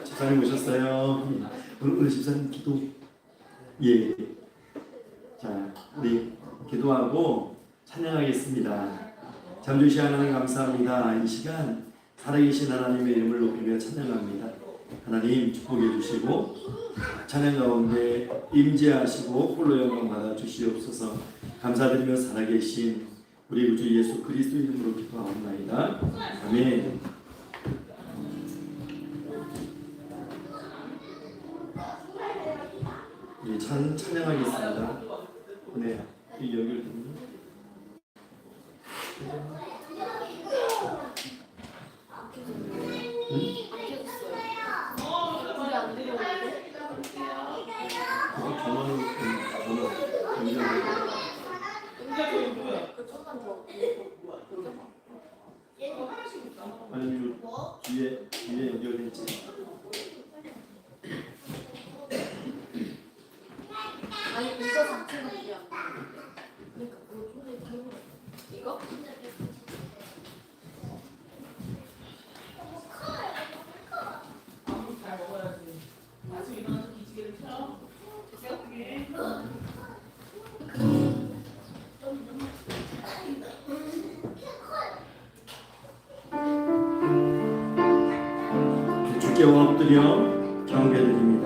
집사님 오셨어요. 오늘 집사님 기도. 예. 자, 우리 기도하고 찬양하겠습니다. 잠주시 하나님 감사합니다. 이 시간 살아계신 하나님의 이름을 높이며 찬양합니다. 하나님 축복해 주시고 찬양 가운데 임재하시고 홀로 영광 받아 주시옵소서. 감사드리며 살아계신 우리 구주 예수 그리스도 이름으로 기도하옵나이다. 아멘. 예, 찬양하겠습니다. 네, 이 연결됩니다. 아니 뒤에 연결됐지. 아니 이거 자체가 그냥 그러니까 이거? 잘 먹어야지. 아직 일어나서 기지개를 펴. 주께 엎드려 경배드립니다.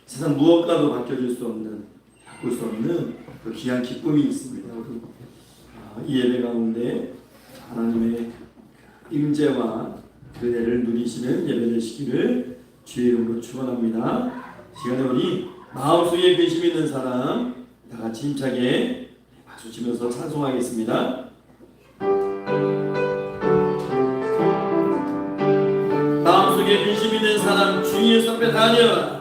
세상 무엇과도 바꿀 수 없는 그 귀한 기쁨이 있습니다. 이 예배 가운데 하나님의 임재와 은혜를 누리시는 예배 되시기를 주의 이름으로 축원합니다. 시간에 우리 마음속에 근심 있는 사람 다 같이 힘차게 박수 치면서 찬송하겠습니다. 마음속에 근심 있는 사람 주의 선배 다녀라.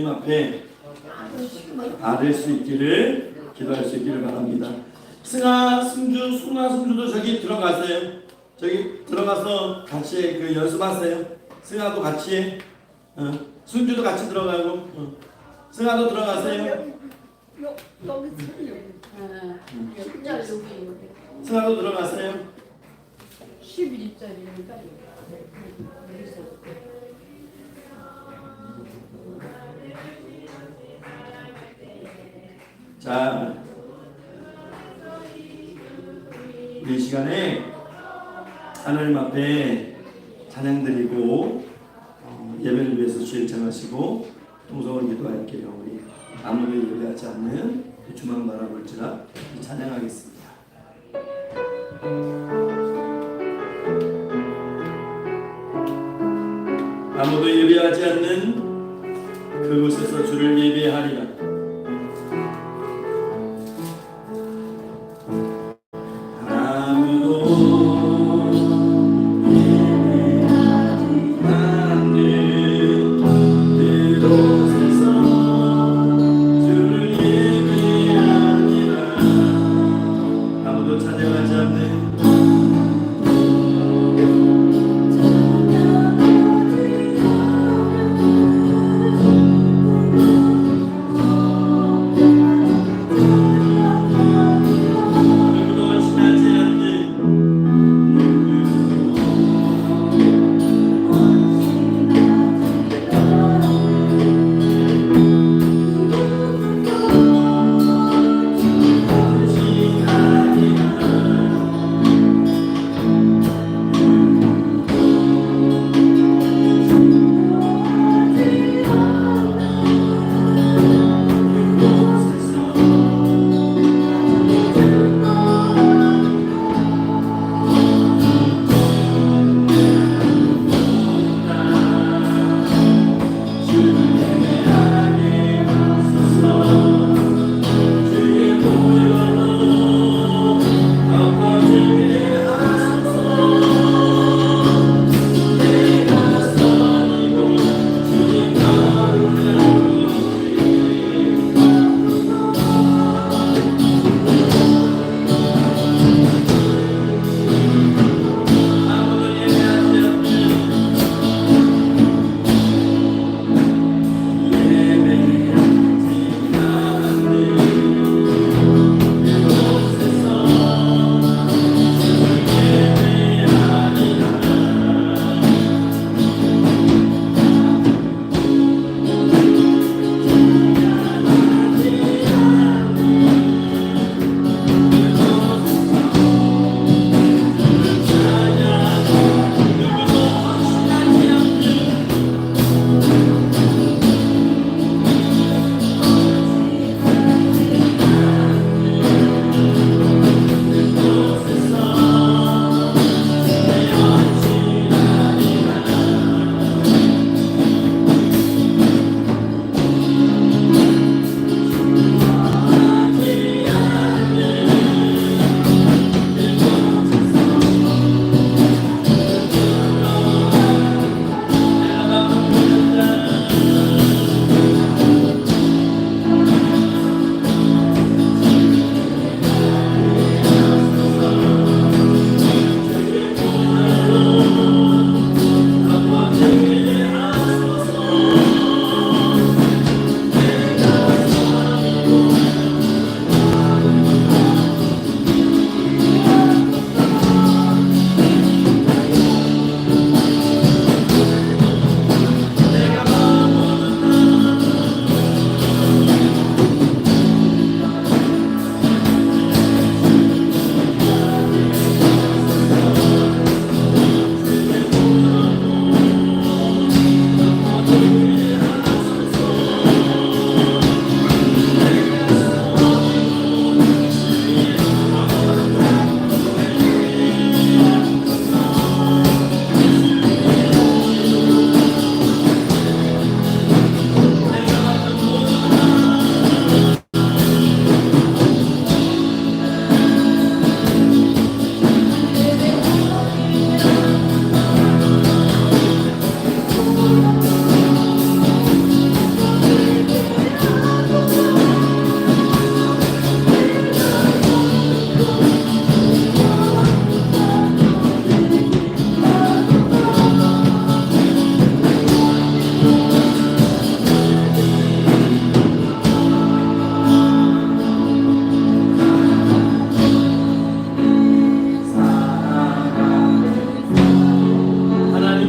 주님 앞에 받을 수 있기를 기도할 수 있기를 바랍니다. 승아, 승주도 저기 들어가세요. 저기 들어가서 같이 그 연습하세요. 승아도 같이, 승주도 같이 들어가고, 승아도 들어가세요. 여기 진짜 여기 승아도 들어가세요. 12짜리니까 자, 이 시간에 하나님 앞에 찬양 드리고 예배를 위해서 주일 정하시고 동성을 기도할게요. 우리 아무도 예배하지 않는 주만 바라볼지라 찬양하겠습니다. 아무도 예배하지 않는 그곳에서 주를 예배하리라.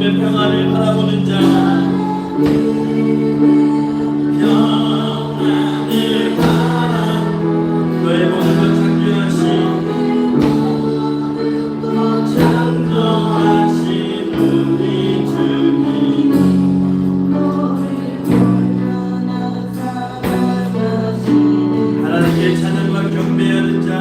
하나님의 평안을 바라보는 자 평안을 바라 너의 모든 것 창조하신 우리 주님 하나님께 찬양과 경배하는 자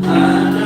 하나님께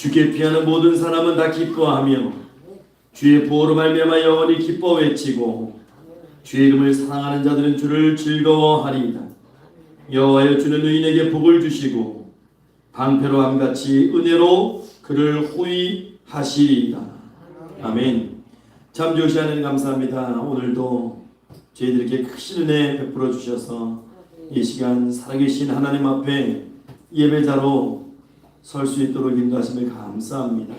주께 피하는 모든 사람은 다 기뻐하며 주의 보호로 말미암아 영원히 기뻐 외치고 주의 이름을 사랑하는 자들은 주를 즐거워하리이다. 여호와여 주는 의인에게 복을 주시고 방패로 함같이 은혜로 그를 호위하시리이다. 아멘. 참 좋으신 하나님 감사합니다. 오늘도 저희들에게 크신 은혜 베풀어 주셔서 이 시간 살아계신 하나님 앞에 예배자로 설 수 있도록 인도하심을 감사합니다.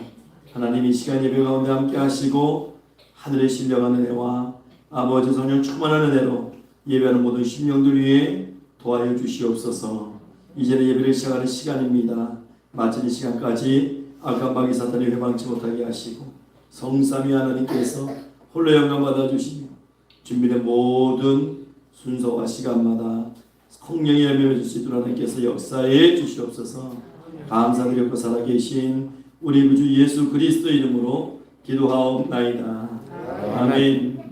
하나님 이 시간 예배 가운데 함께 하시고 하늘에 신령한 은혜와 아버지 성령 충만한 은혜로 예배하는 모든 심령들 위해 도와여 주시옵소서. 이제는 예배를 시작하는 시간입니다. 마치는 시간까지 악한 마귀 사탄이 회방치 못하게 하시고 성삼위 하나님께서 홀로 영광 받아주시며 준비된 모든 순서와 시간마다 성령의 열매를 줄 수 있도록 하나님께서 역사해 주시옵소서. 감사드리고 살아계신 우리 구주 예수 그리스도 이름으로 기도하옵나이다. 아멘.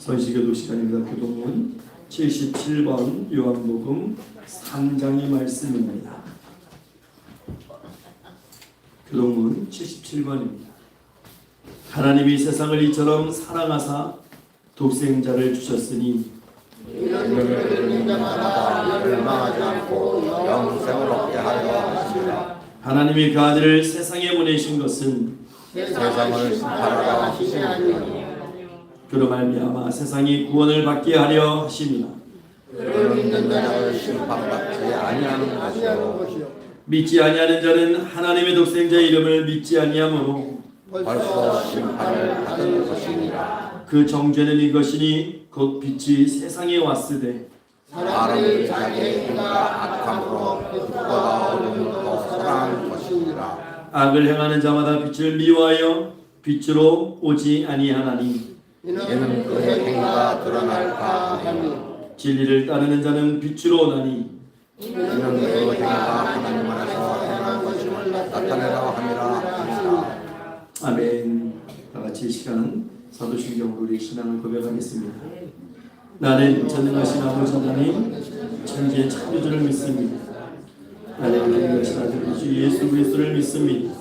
선식교독 시간입니다. 교독은 77번 요한복음 3장의 말씀입니다. 교독문 77번입니다. 하나님이 세상을 이처럼 사랑하사 독생자를 주셨으니 이는 믿는 자마다 멸망하지 않고 영생을 얻게 하려 하시라. 하나님이 그 아들을 세상에 보내신 것은 세상을 심판하러 하시니 그로 말미암아 세상이 구원을 받게 하려 하심이라. 그를 믿는 자를 심판받지 아니하는 것이요 믿지 아니하는 자는 하나님의 독생자의 이름을 믿지 아니하므로 벌써 심판을 받은 것이니라. 그 정죄는 이것이니 곧 빛이 세상에 왔으되 사람을 자기의 힘과 악함으로 빛보다 어둠을 더 사랑하는 것이니라. 악을 행하는 자마다 빛을 미워하여 빛으로 오지 아니하나니 이는 그의 행위가 드러날까 하니 진리를 따르는 자는 빛으로 오나니 이는 그 행위가 하나님 안에서 행한 것임을 나타내라 함이라 하니라. 아멘. 다같이 이 시간 사도신경으로 우리 신앙을 고백하겠습니다. 나는 전능하신 아버지 하나님 천지의 창조주를 믿습니다. 나는 전능하신 아들 주 예수 그리스도를 믿습니다.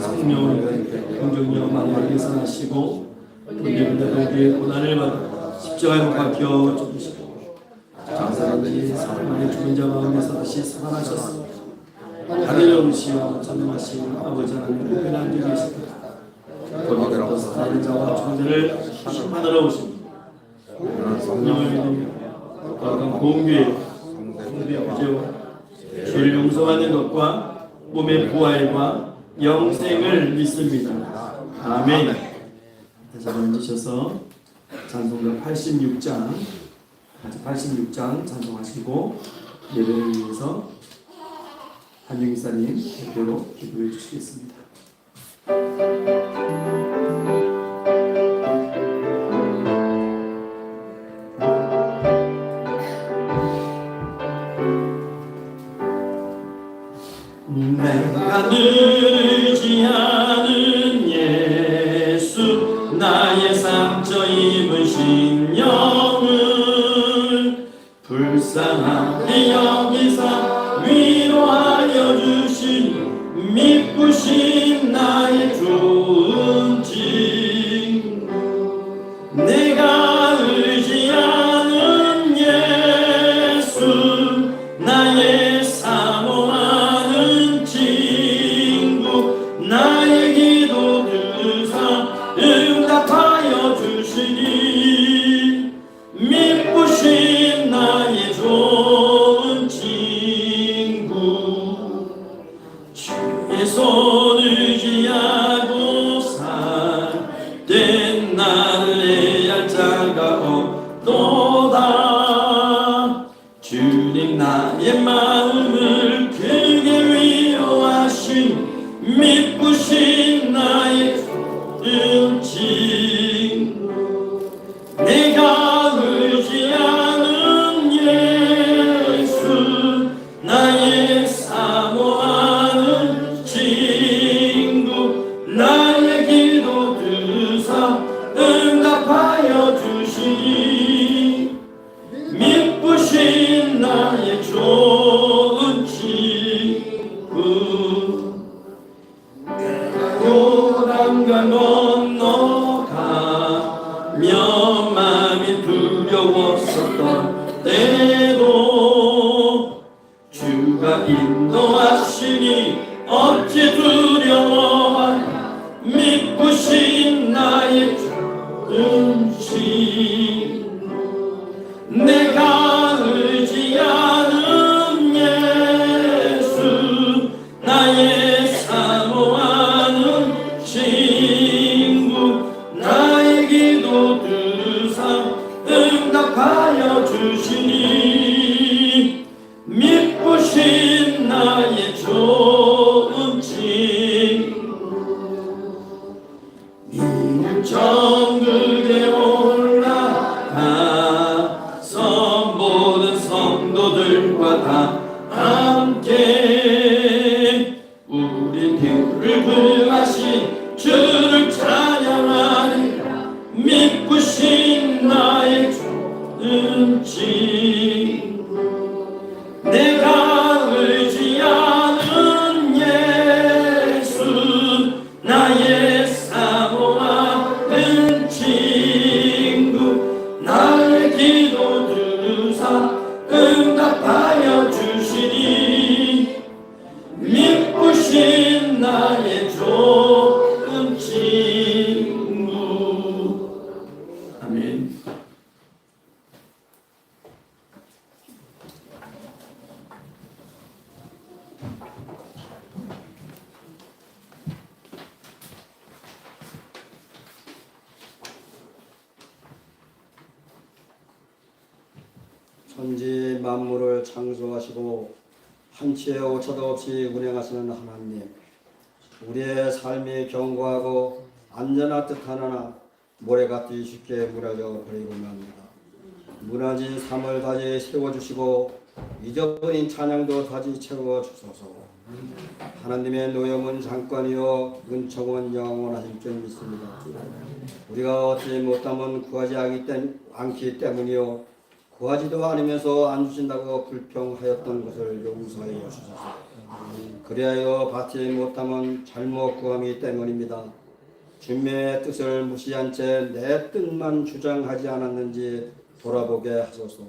성령으로 긍정령 마리아께서 나시고 본래부터 우리의 고난을 받아 십자가에 못 박혀 죽으시고 장사한지 사흘 죽은 자 가운데서 다시 살아나셨습니다. 하늘에 오시어 전능하신 아버지 하나님 은혜 앉아 계십니다. 거기로부터 살아있는 자와 존재를 심판하러 오십니다. 성령을 믿으며 거룩한 공교회 그저 죄를 용서받는 것과 몸의 부활과 영생을 믿습니다. 아멘. 다시 한번 앉으셔서 찬송가 86장 찬송하시고 예배를 위해서 한용기사님 대표로 기도해 주시겠습니다. 내가 늘지 않은 예수 나의 상처 입으신 영을 불쌍하게 여기사 위로하여 주신 믿으신 나의 좋은 친구 내가 의지 않은 예수 나의 사모하는 친구 나의 기도 들으사 응답하여 주시니 믿으신 나의 좋은 친구 주의 손을 의지하고 살땐 나를 해할 자가 없도다 주님 나의 마음을 크게 위로하신 믿으신 나의 좋은 친구 내가 의지하는 예수 나의 사모하는 친구 나의 기도 들으사 응답하여 주시니 믿으신 나의 좋은 친구 요단강 건너가며 마음이 두려웠었던 때도 주가 인도하시니 어찌 두려워하냐 믿으신 나의 좋은 친구 내가 의지하는 예수 나의 사모하는 친구 나의 기도 들으사 응답하여 주시니 믿으신 나의 좋은 친구 천국에 올라가서 모든 성도들과 다 함께 우리 들을 구하신 주를 찬양하리라 믿으신 나의 좋은 친구 내가 의지하는 예수 나의 사모하는 친구 나의 기도 들으사 응답하여 주시니 믿으신 나의 좋은 친구 아멘. 천지 만물을 창조하시고 한치의 오차도 없이 운행하시는 하나님, 우리의 삶이 견고하고 안전할 듯하나 모래같이 쉽게 무너져 버리고만 합니다. 무너진 삶을 다시 세워주시고 잊어버린 찬양도 다시 채워주소서. 하나님의 노염은 잠깐이요 은총은 영원하신 줄 믿습니다. 우리가 얻지 못하면 구하지 않기 때문이요 구하지도 않으면서 안 주신다고 불평하였던 것을 용서하여 주소서. 그리하여 받지 못하면 잘못 구함이기 때문입니다. 주님의 뜻을 무시한 채 내 뜻만 주장하지 않았는지 돌아보게 하소서.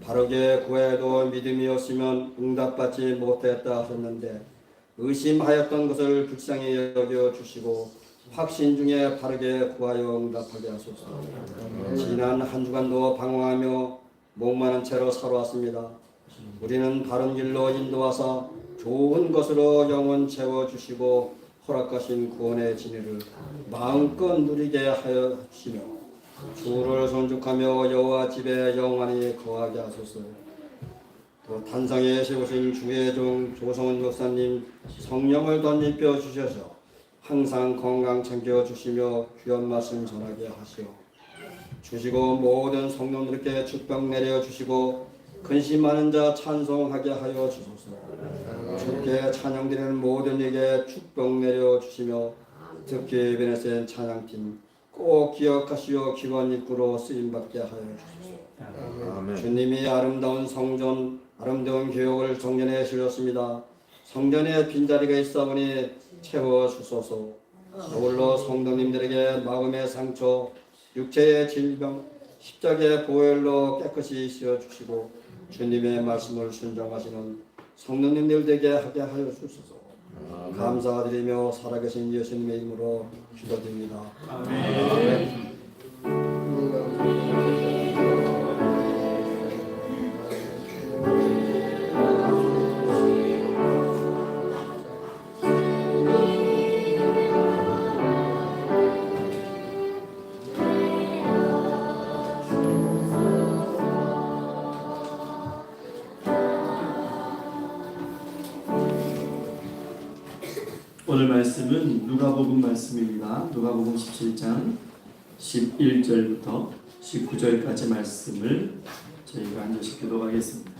바르게 구해도 믿음이 없으면 응답받지 못했다 하셨는데 의심하였던 것을 불쌍히 여겨 주시고 확신 중에 바르게 구하여 응답하게 하소서. 지난 한 주간도 방황하며 목마른 채로 살아왔습니다. 우리는 바른 길로 인도하사 좋은 것으로 영혼 채워주시고 허락하신 구원의 진리를 마음껏 누리게 하여 주시며 주를 존중하며 여호와 집에 영원히 거하게 하소서. 또 단상에 세우신 주의 종 조성은 목사님 성령을 덧입혀 주셔서 항상 건강 챙겨주시며 귀한 말씀 전하게 하시오. 주시고 모든 성도들께 축복 내려주시고 근심 많은 자 찬송하게 하여 주소서. 주께 찬양드리는 모든 이에게 축복 내려주시며 특히 베네센 찬양팀 꼭 기억하시어 기관 입구로 쓰임받게 하여 주소서. 아멘. 주님이 아름다운 성전 아름다운 교육을 성전에 실었습니다. 성전에 빈자리가 있사오니 채워주소서. 아울러 성도님들에게 마음의 상처 육체의 질병 십자가의 보혈로 깨끗이 씻어주시고 주님의 말씀을 순종하시는 성도님들 되게 하게 하여 주소서. 감사드리며 살아계신 예수님의 이름으로 기도드립니다. 아멘. 오늘 말씀은 누가복음 말씀입니다. 누가복음 17장 11절부터 19절까지 말씀을 저희가 한 절씩 교독하겠습니다.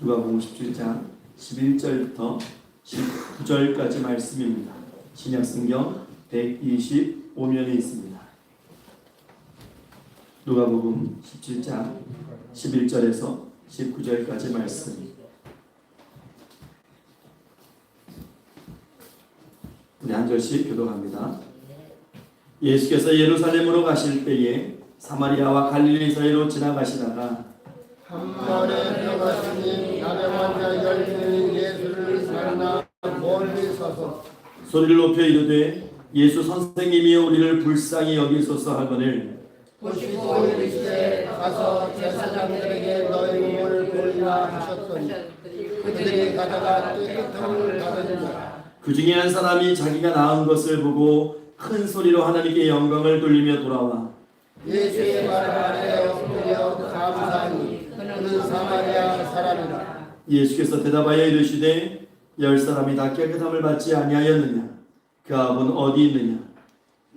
누가복음 17장 11절부터 19절까지 말씀입니다. 신약성경 125면에 있습니다. 누가복음 17장 11절에서 19절까지 말씀. 우리 한 절씩 교독합니다. 예수께서 예루살렘으로 가실 때에 사마리아와 갈릴리 사이로 지나가시다가 한 번에 들어가시니 나는 환자 열명이 예수를 만나 멀리 서서 소리를 높여 이르되 예수 선생님이여 우리를 불쌍히 여기소서 하거늘 보시고 이르시되 가서 제사장들에게 너희 몸을 보리라 하셨더니 그들이 가다가 깨끗한 물을 받으니라. 그 중에 한 사람이 자기가 나은 것을 보고 큰 소리로 하나님께 영광을 돌리며 돌아와 예수의 말을 안에 엎드려 감사하니 그는 사마리아 사람이라. 예수께서 대답하여 이르시되 10사람이 다 깨끗함을 받지 아니하였느냐 그 ab은 어디 있느냐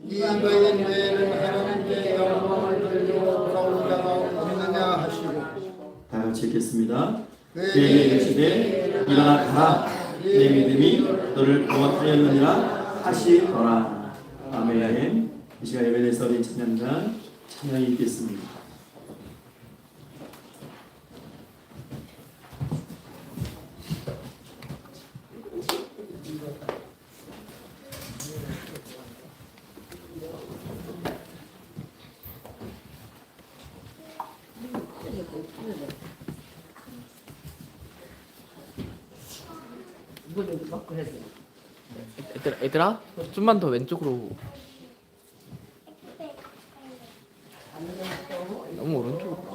이 너희 뇌는 하나님께 영광을 돌리고 돌아온 자가 없느냐 하시고 다 같이 읽겠습니다. 그에게 이르시되 일어나 가라 내 믿음이 너를 구원하였느니라 하시더라. 아멘. 이 시간 예배에서 우리 찬양단 찬양이 있겠습니다. 얘들아 좀만 더 왼쪽으로. 너무 오른쪽.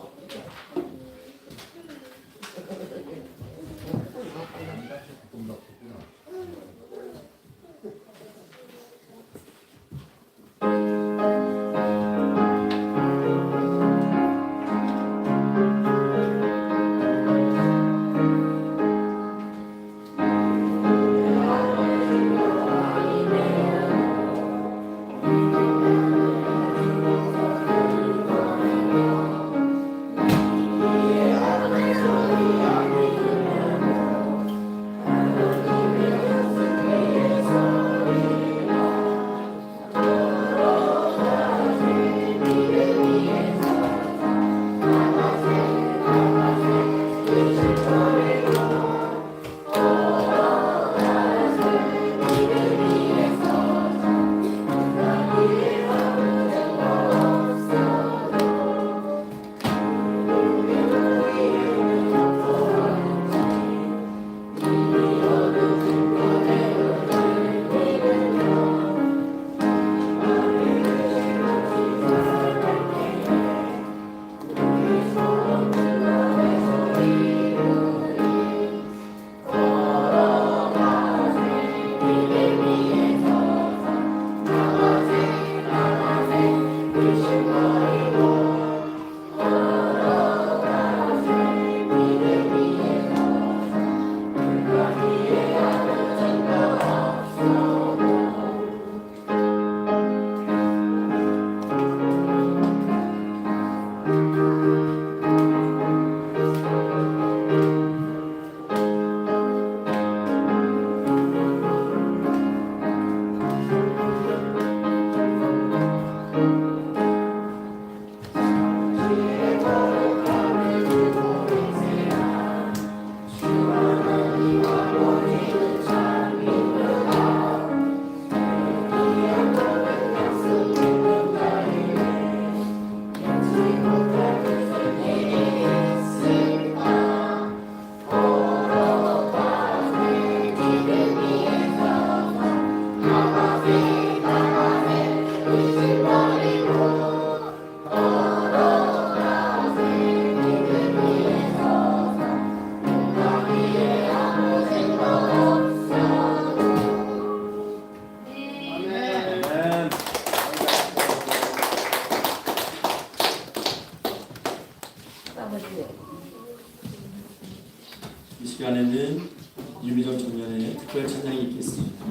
시간에는 유미정 청년의 특별 찬양이 있겠습니다.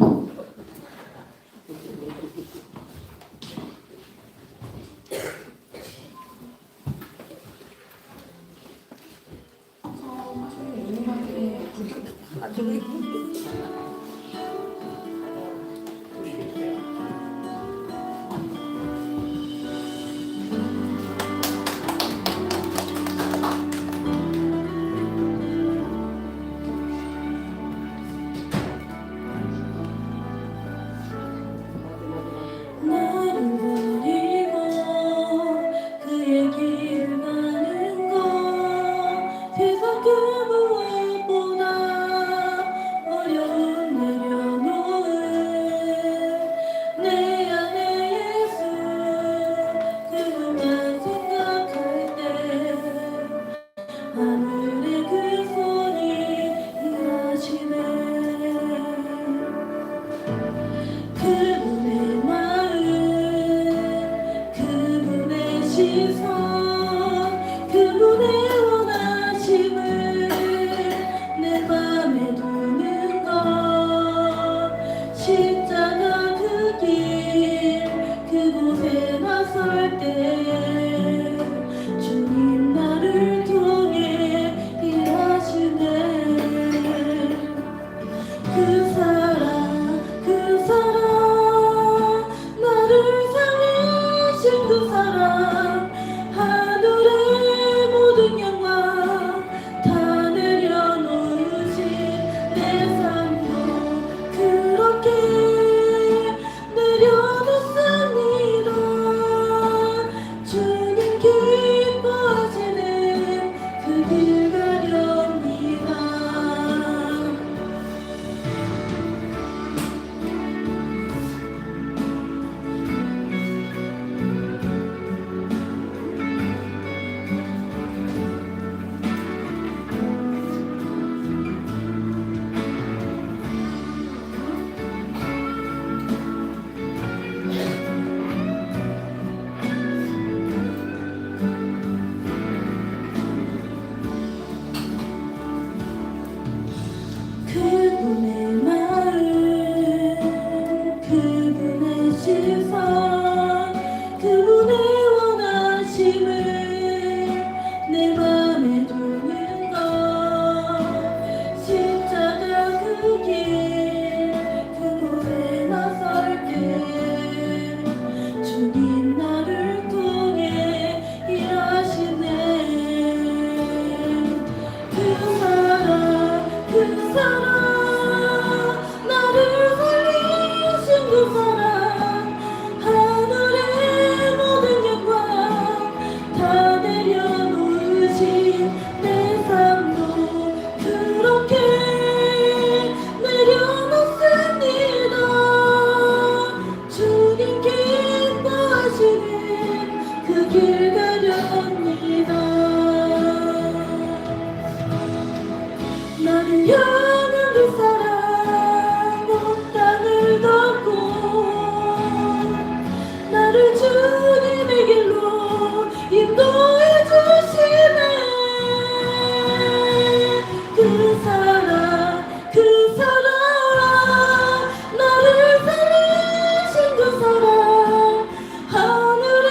나를 버리고 그의 길을 가는 것 세상 그 무엇보다 어려운 내려놓은 내 안에 예수 그것만 생각할 때 하늘의 그 손이 일하시네. 그분의 마음 그분의 시선 그분의 원하심을 내 맘에 두는 것 십자가 그 길 그곳에 나설 때 주님 나를 통해 일하시네. 그 사랑 나를 살리신 그 사랑 하늘의 모든 영광 다 내려놓으신 내 삶도 그렇게 내려놓습니다. 주님 기뻐하시는 그 길 가렵니다. 그분의 마음 그분의 시선 그분의 원하심을 내 맘에 두는 것 십자가 그 길 그곳에 나설 때 주님 나를 통해 일하시네. 그 사랑 나를 살리신 그 사랑 하늘의 모든 영광 다 내려놓으신 내 삶도 그렇게 내려놓습니다. 주님 기뻐하시는 그 길 가렵니다. 나를 향한 그 사랑 온 땅을 덮고 나를 주님의 길로 인도해 주시네. 그 사랑 나를 살리신 그 사랑 하늘의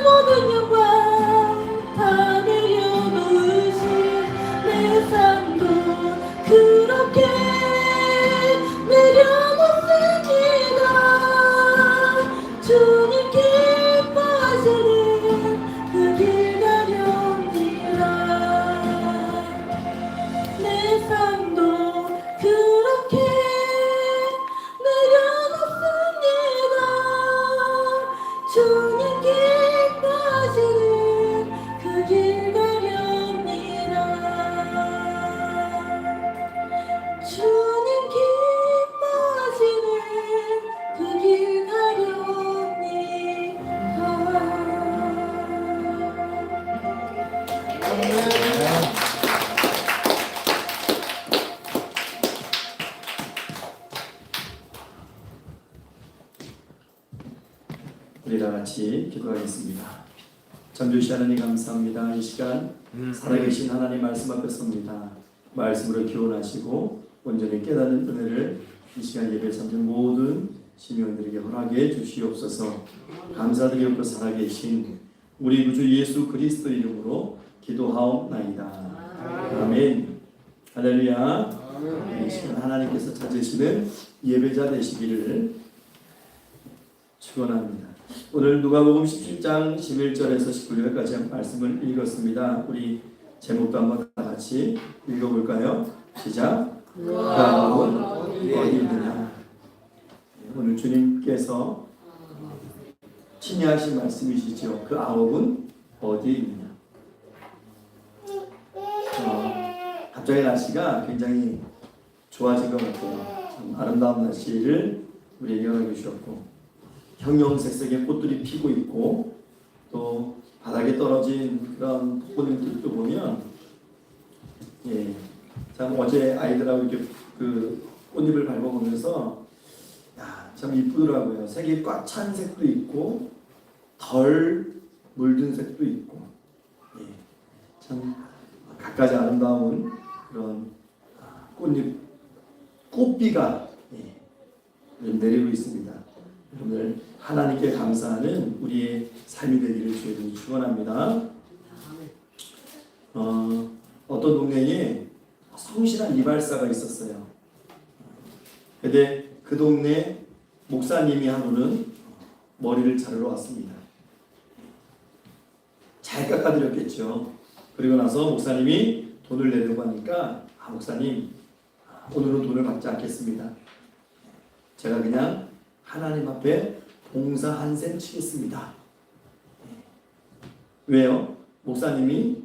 모든 영광 다 내려놓으신 내 삶도 그렇게 내려놓습니다. 주님 기뻐하시는 그 길 가렵니다. 내 삶도 그렇게 내려놓습니다. 주님 기뻐하시는 그 길 가렵니다. 주님 기뻐하시는 그 길 가렵니다. 우리 다 같이 기도하겠습니다. 전주시 하나님 감사합니다. 이 시간 살아계신 하나님 말씀 앞에 섭니다. 말씀으로 교훈하시고 온전히 깨닫는 은혜를 이 시간 예배 참된 모든 시민들에게 허락해 주시옵소서. 감사드리옵고 살아계신 우리 구주 예수 그리스도 이름으로 기도하옵나이다. 아멘. 할렐루야. 이 시간 하나님께서 찾으시는 예배자 되시기를 축원합니다. 오늘 누가복음 17장 11절에서 19절까지 말씀을 읽었습니다. 우리 제목도 한번 다 같이 읽어볼까요? 시작. 그 아홉은 어디 있느냐? 오늘 주님께서 친히하신 말씀이시죠. 그 아홉은 어디에 있느냐? 갑자기 날씨가 굉장히 좋아진 것 같아요. 참 아름다운 날씨를 우리에게 허락해 주셨고 형형색색의 꽃들이 피고 있고 또 바닥에 떨어진 그런 꽃들도 보면 참 어제 아이들하고 이렇게 그 꽃잎을 밟아보면서 참 이쁘더라고요. 색이 꽉 찬 색도 있고 덜 물든 색도 있고 참 갖가지 아름다운 그런 꽃비가 내리고 있습니다. 오늘 하나님께 감사하는 우리의 삶이 되기를 주님 축원합니다. 어떤 동네에 성실한 이발사가 있었어요. 근데 그 동네 목사님이 하루는 머리를 자르러 왔습니다. 잘 깎아드렸겠죠. 그리고 나서 목사님이 돈을 내려고 하니까 목사님 오늘은 돈을 받지 않겠습니다. 제가 그냥 하나님 앞에 봉사 한 셈 치겠습니다. 왜요? 목사님이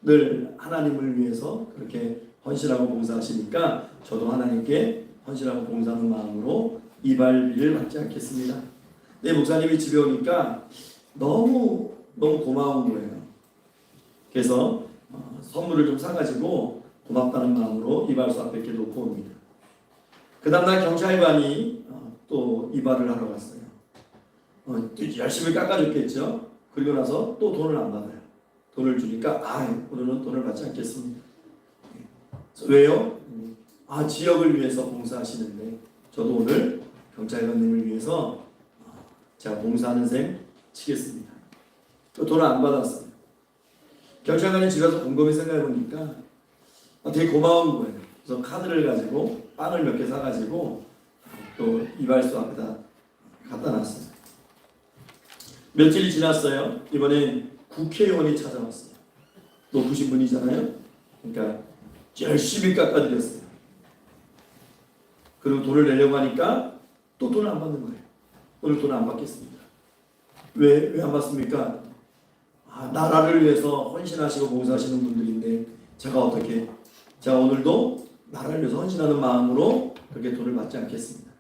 늘 하나님을 위해서 그렇게 헌신하고 봉사하시니까 저도 하나님께 헌신하고 봉사하는 마음으로 이발비를 받지 않겠습니다. 네, 목사님이 집에 오니까 너무 고마운 거예요. 그래서 선물을 좀 사가지고 고맙다는 마음으로 이발소 앞에 이렇게 놓고 옵니다. 그 다음날 경찰관이 또 이발을 하러 갔어요. 열심히 깎아줬겠죠. 그리고 나서 또 돈을 안 받아요. 돈을 주니까 오늘은 돈을 받지 않겠습니다. 왜요? 지역을 위해서 봉사하시는데 저도 오늘 경찰관님을 위해서 제가 봉사하는 셈 치겠습니다. 또 돈을 안 받았어요. 경찰관이 집에 가서 곰곰이 생각해보니까 되게 고마운 거예요. 그래서 카드를 가지고 빵을 몇 개 사가지고 또 이발소 앞에다 갖다 놨어요. 며칠이 지났어요. 이번엔 국회의원이 찾아왔어요. 높으신 분이잖아요. 그러니까 열심히 깎아드렸어요. 그리고 돈을 내려고 하니까 또 돈을 안 받는 거예요. 오늘 돈을 안 받겠습니다. 왜 안 받습니까? 나라를 위해서 헌신하시고 봉사하시는 분들인데 제가 오늘도 나라를 위해서 헌신하는 마음으로 그렇게 돈을 받지 않겠습니다.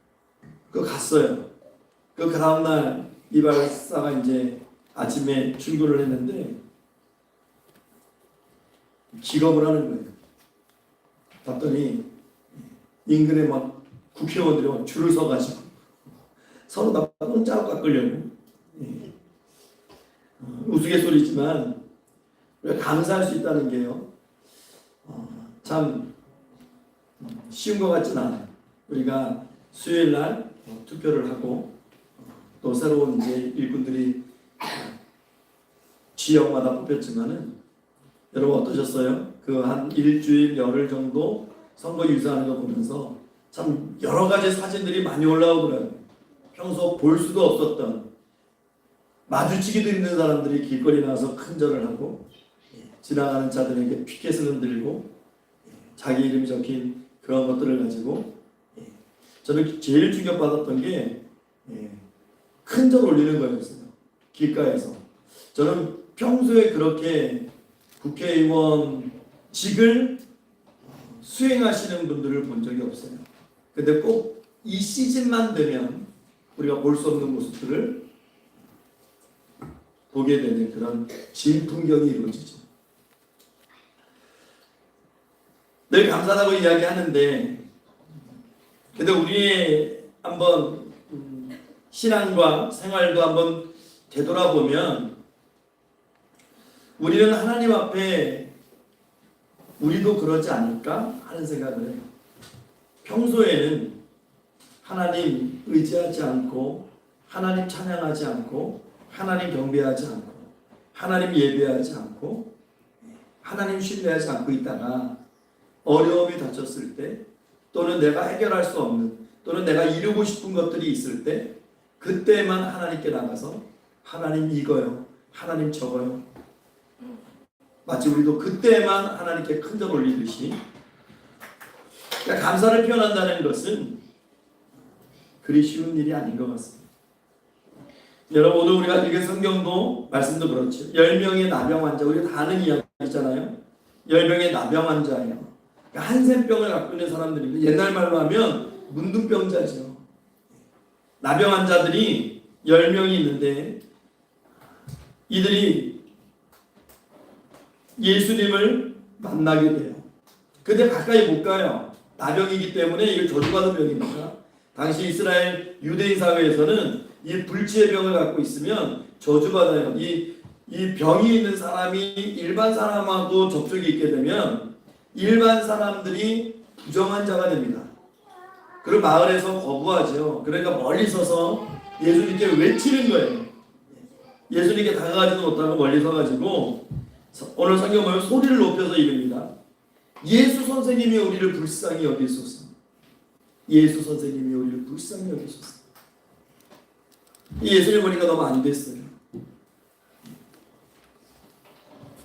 그거 갔어요. 그 다음날 이발사가 이제 아침에 출근을 했는데 기겁을 하는 거예요. 봤더니 인근에 막 국회의원들이 막 줄을 서가지고 서로 다 공짜로 깎으려고. 우스갯소리지만 우리가 감사할 수 있다는 게요. 참 쉬운 것 같진 않아요. 우리가 수요일 날 투표를 하고 또 새로운 이제 일꾼들이 지역마다 뽑혔지만은 여러분 어떠셨어요? 그 한 일주일 열흘 정도 선거 유세하는 거 보면서 참 여러 가지 사진들이 많이 올라오더라고요. 평소 볼 수도 없었던 마주치기도 힘든 사람들이 길거리 나와서 큰절을 하고 지나가는 자들에게 피켓을 흔들고 자기 이름이 적힌 그런 것들을 가지고 저는 제일 충격받았던 게 큰절 올리는 거였어요. 길가에서. 저는 평소에 그렇게 국회의원직을 수행하시는 분들을 본 적이 없어요. 근데 꼭 이 시즌만 되면 우리가 볼 수 없는 모습들을 보게 되는 그런 진풍경이 이루어지죠. 늘 감사하다고 이야기하는데 근데 우리의 한번 신앙과 생활도 한번 되돌아보면 우리는 하나님 앞에 우리도 그러지 않을까 하는 생각을 해요. 평소에는 하나님 의지하지 않고 하나님 찬양하지 않고 하나님 경배하지 않고 하나님 예배하지 않고 하나님 신뢰하지 않고 있다가 어려움이 닥쳤을 때 또는 내가 해결할 수 없는 또는 내가 이루고 싶은 것들이 있을 때 그때만 하나님께 나가서 하나님 이거요 하나님 저거요 마치 우리도 그때만 하나님께 큰절 올리듯이 그러니까 감사를 표현한다는 것은 그리 쉬운 일이 아닌 것 같습니다. 여러분 오늘 우리가 읽은 성경도 말씀도 그렇죠. 10명의 나병 환자 우리가 다 아는 이야기잖아요. 10명의 나병 환자예요. 그러니까 한센병을 갖고 있는 사람들입니다. 옛날 말로 하면 문둥병자죠. 나병 환자들이 10명이 있는데 이들이 예수님을 만나게 돼요. 근데 가까이 못 가요. 나병이기 때문에 이게 저주받은 병입니다. 당시 이스라엘 유대인 사회에서는 이 불치의 병을 갖고 있으면 저주받아요. 이 병이 있는 사람이 일반 사람하고 접촉이 있게 되면 일반 사람들이 부정한 자가 됩니다. 그리고 마을에서 거부하죠. 그러니까 멀리 서서 예수님께 외치는 거예요. 예수님께 다가가지도 못하고 멀리 서가지고 오늘 성경 보면 소리를 높여서 이릅니다. 예수 선생님이 우리를 불쌍히 여기소서. 예수 선생님이 우리를 불쌍히 여기소서. 예수님 보니까 너무 안 됐어요.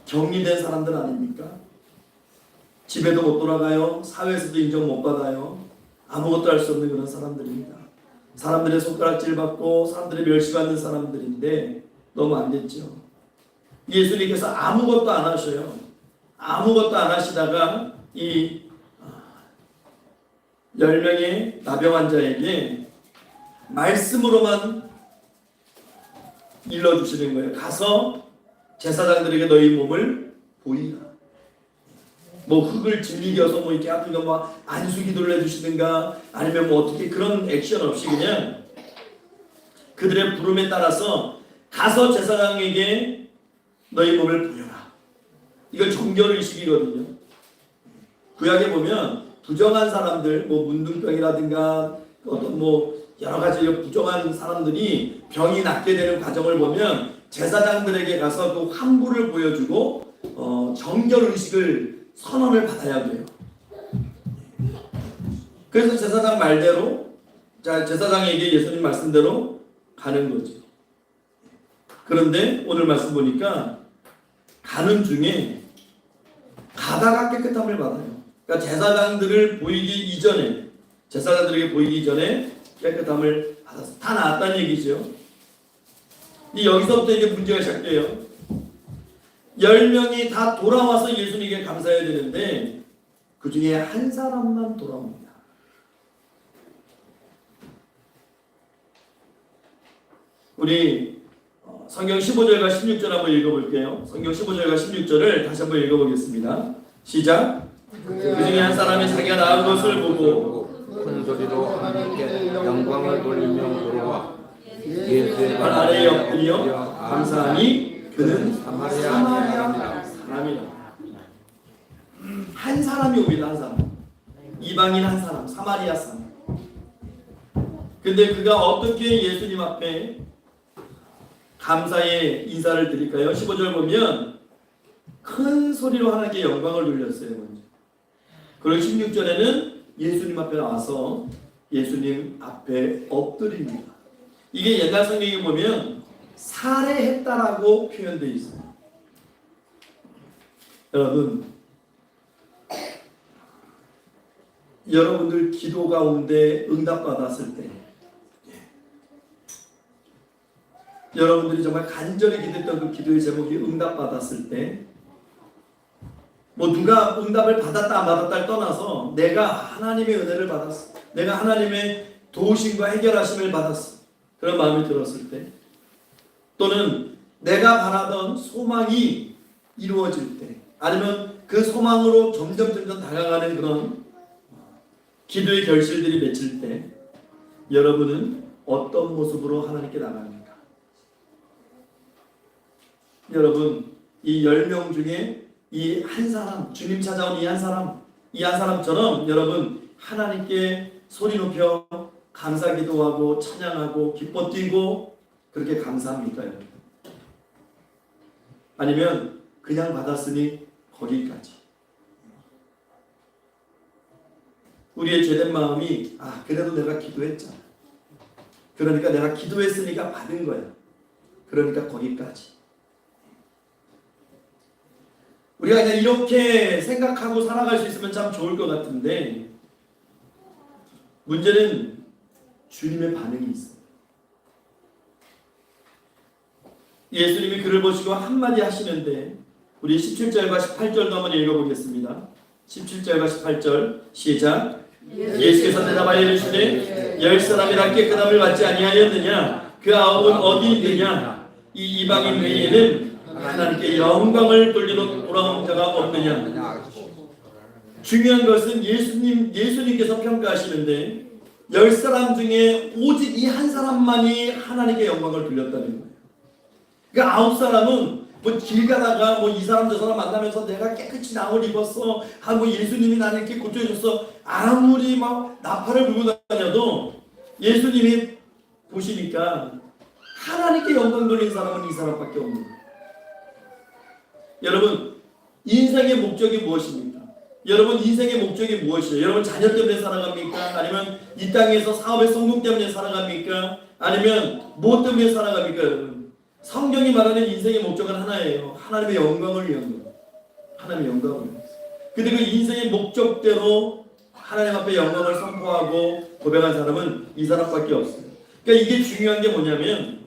격리된 사람들 아닙니까? 집에도 못 돌아가요. 사회에서도 인정 못 받아요. 아무것도 할 수 없는 그런 사람들입니다. 사람들의 손가락질 받고 사람들의 멸시받는 사람들인데 너무 안 됐죠. 예수님께서 아무것도 안 하셔요. 아무것도 안 하시다가 이 10명의 나병 환자에게 말씀으로만 일러주시는 거예요. 가서 제사장들에게 너희 몸을 보이라. 뭐 흙을 짓이겨서 뭐 이렇게 아픈 거 뭐 안수기도를 해주시든가 아니면 뭐 어떻게 그런 액션 없이 그냥 그들의 부름에 따라서 가서 제사장에게 너희 몸을 보여라. 이걸 정결의식이거든요. 구약에 보면 부정한 사람들, 뭐 문둥병이라든가 어떤 뭐 여러 가지 부정한 사람들이 병이 낫게 되는 과정을 보면 제사장들에게 가서 그 환부를 보여주고 정결의식을 선언을 받아야 돼요. 그래서 제사장 말대로 제사장에게 예수님 말씀대로 가는 거죠. 그런데 오늘 말씀 보니까 가는 중에 가다가 깨끗함을 받아요. 그러니까 제사장들을 보이기 이전에 제사장들에게 보이기 전에 깨끗함을 받았어. 다 나았다는 얘기죠. 여기서부터 이제 문제가 시작돼요. 10명이 다 돌아와서 예수님께 감사해야 되는데 그 중에 한 사람만 돌아옵니다. 우리 성경 15절과 16절 한번 읽어볼게요. 성경 15절과 16절을 다시 한번 읽어보겠습니다. 시작. 그 중에 한 사람이 자기가 나은 것을 보고 큰 소리로 하나님께 영광을 돌리며 돌아와 예수의 발 아래에 엎드려 감사하니 그는 사마리아 사람이라. 한 사람이 옵니다. 한 사람. 이방인 한 사람. 사마리아 사람. 근데 그가 어떻게 예수님 앞에 감사의 인사를 드릴까요? 15절 보면 큰 소리로 하나님께 영광을 돌렸어요. 먼저. 그리고 16절에는 예수님 앞에 나와서 예수님 앞에 엎드립니다. 이게 옛날 성경에 보면 살해했다라고 표현되어 있어요. 여러분들 기도 가운데 응답받았을 때 여러분들이 정말 간절히 기도했던 그 기도의 제목이 응답받았을 때 뭐 누가 응답을 받았다 안 받았다를 떠나서 내가 하나님의 은혜를 받았어. 내가 하나님의 도우심과 해결하심을 받았어. 그런 마음이 들었을 때 또는 내가 바라던 소망이 이루어질 때 아니면 그 소망으로 점점 다가가는 그런 기도의 결실들이 맺힐 때 여러분은 어떤 모습으로 하나님께 나갑니까? 여러분 이 10명 중에 이 한 사람, 주님 찾아온 이 한 사람처럼 여러분 하나님께 소리 높여 감사 기도하고 찬양하고 기뻐 뛰고 그렇게 감사합니까? 여러분? 아니면 그냥 받았으니 거기까지. 우리의 죄된 마음이 그래도 내가 기도했잖아. 그러니까 내가 기도했으니까 받은 거야. 그러니까 거기까지. 우리가 그냥 이렇게 생각하고 살아갈 수 있으면 참 좋을 것 같은데 문제는 주님의 반응이 있어요. 예수님이 그를 보시고 한마디 하시는데 우리 17절과 18절도 한번 읽어보겠습니다. 17절과 18절 시작. 예수께서 대답하여 이르시되 10사람이나 깨끗함을 받지 아니하였느냐? 그 아홉은 어디 있느냐? 이 이방인 외에는 하나님께 영광을 돌리러 돌아온 자가 없느냐? 중요한 것은 예수님께서 평가하시는데 10사람 중에 오직 이 한 사람만이 하나님께 영광을 돌렸다는 거예요. 그러니까 9사람은 뭐 길 가다가 뭐 이 사람 저 사람 만나면서 내가 깨끗이 나을 입었어 하고 예수님이 나를 이렇게 고쳐줬어 아무리 막 나팔을 불고 다녀도 예수님이 보시니까 하나님께 영광 돌린 사람은 이 사람밖에 없는 거예요. 여러분 인생의 목적이 무엇입니까? 여러분 인생의 목적이 무엇이에요? 여러분 자녀 때문에 살아갑니까? 아니면 이 땅에서 사업의 성공 때문에 살아갑니까? 아니면 무엇 때문에 살아갑니까? 여러분 성경이 말하는 인생의 목적은 하나예요. 하나님의 영광을 위한 거예요. 하나님의 영광을 위한 거예요. 근데 그 인생의 목적대로 하나님 앞에 영광을 선포하고 고백한 사람은 이 사람밖에 없어요. 그러니까 이게 중요한 게 뭐냐면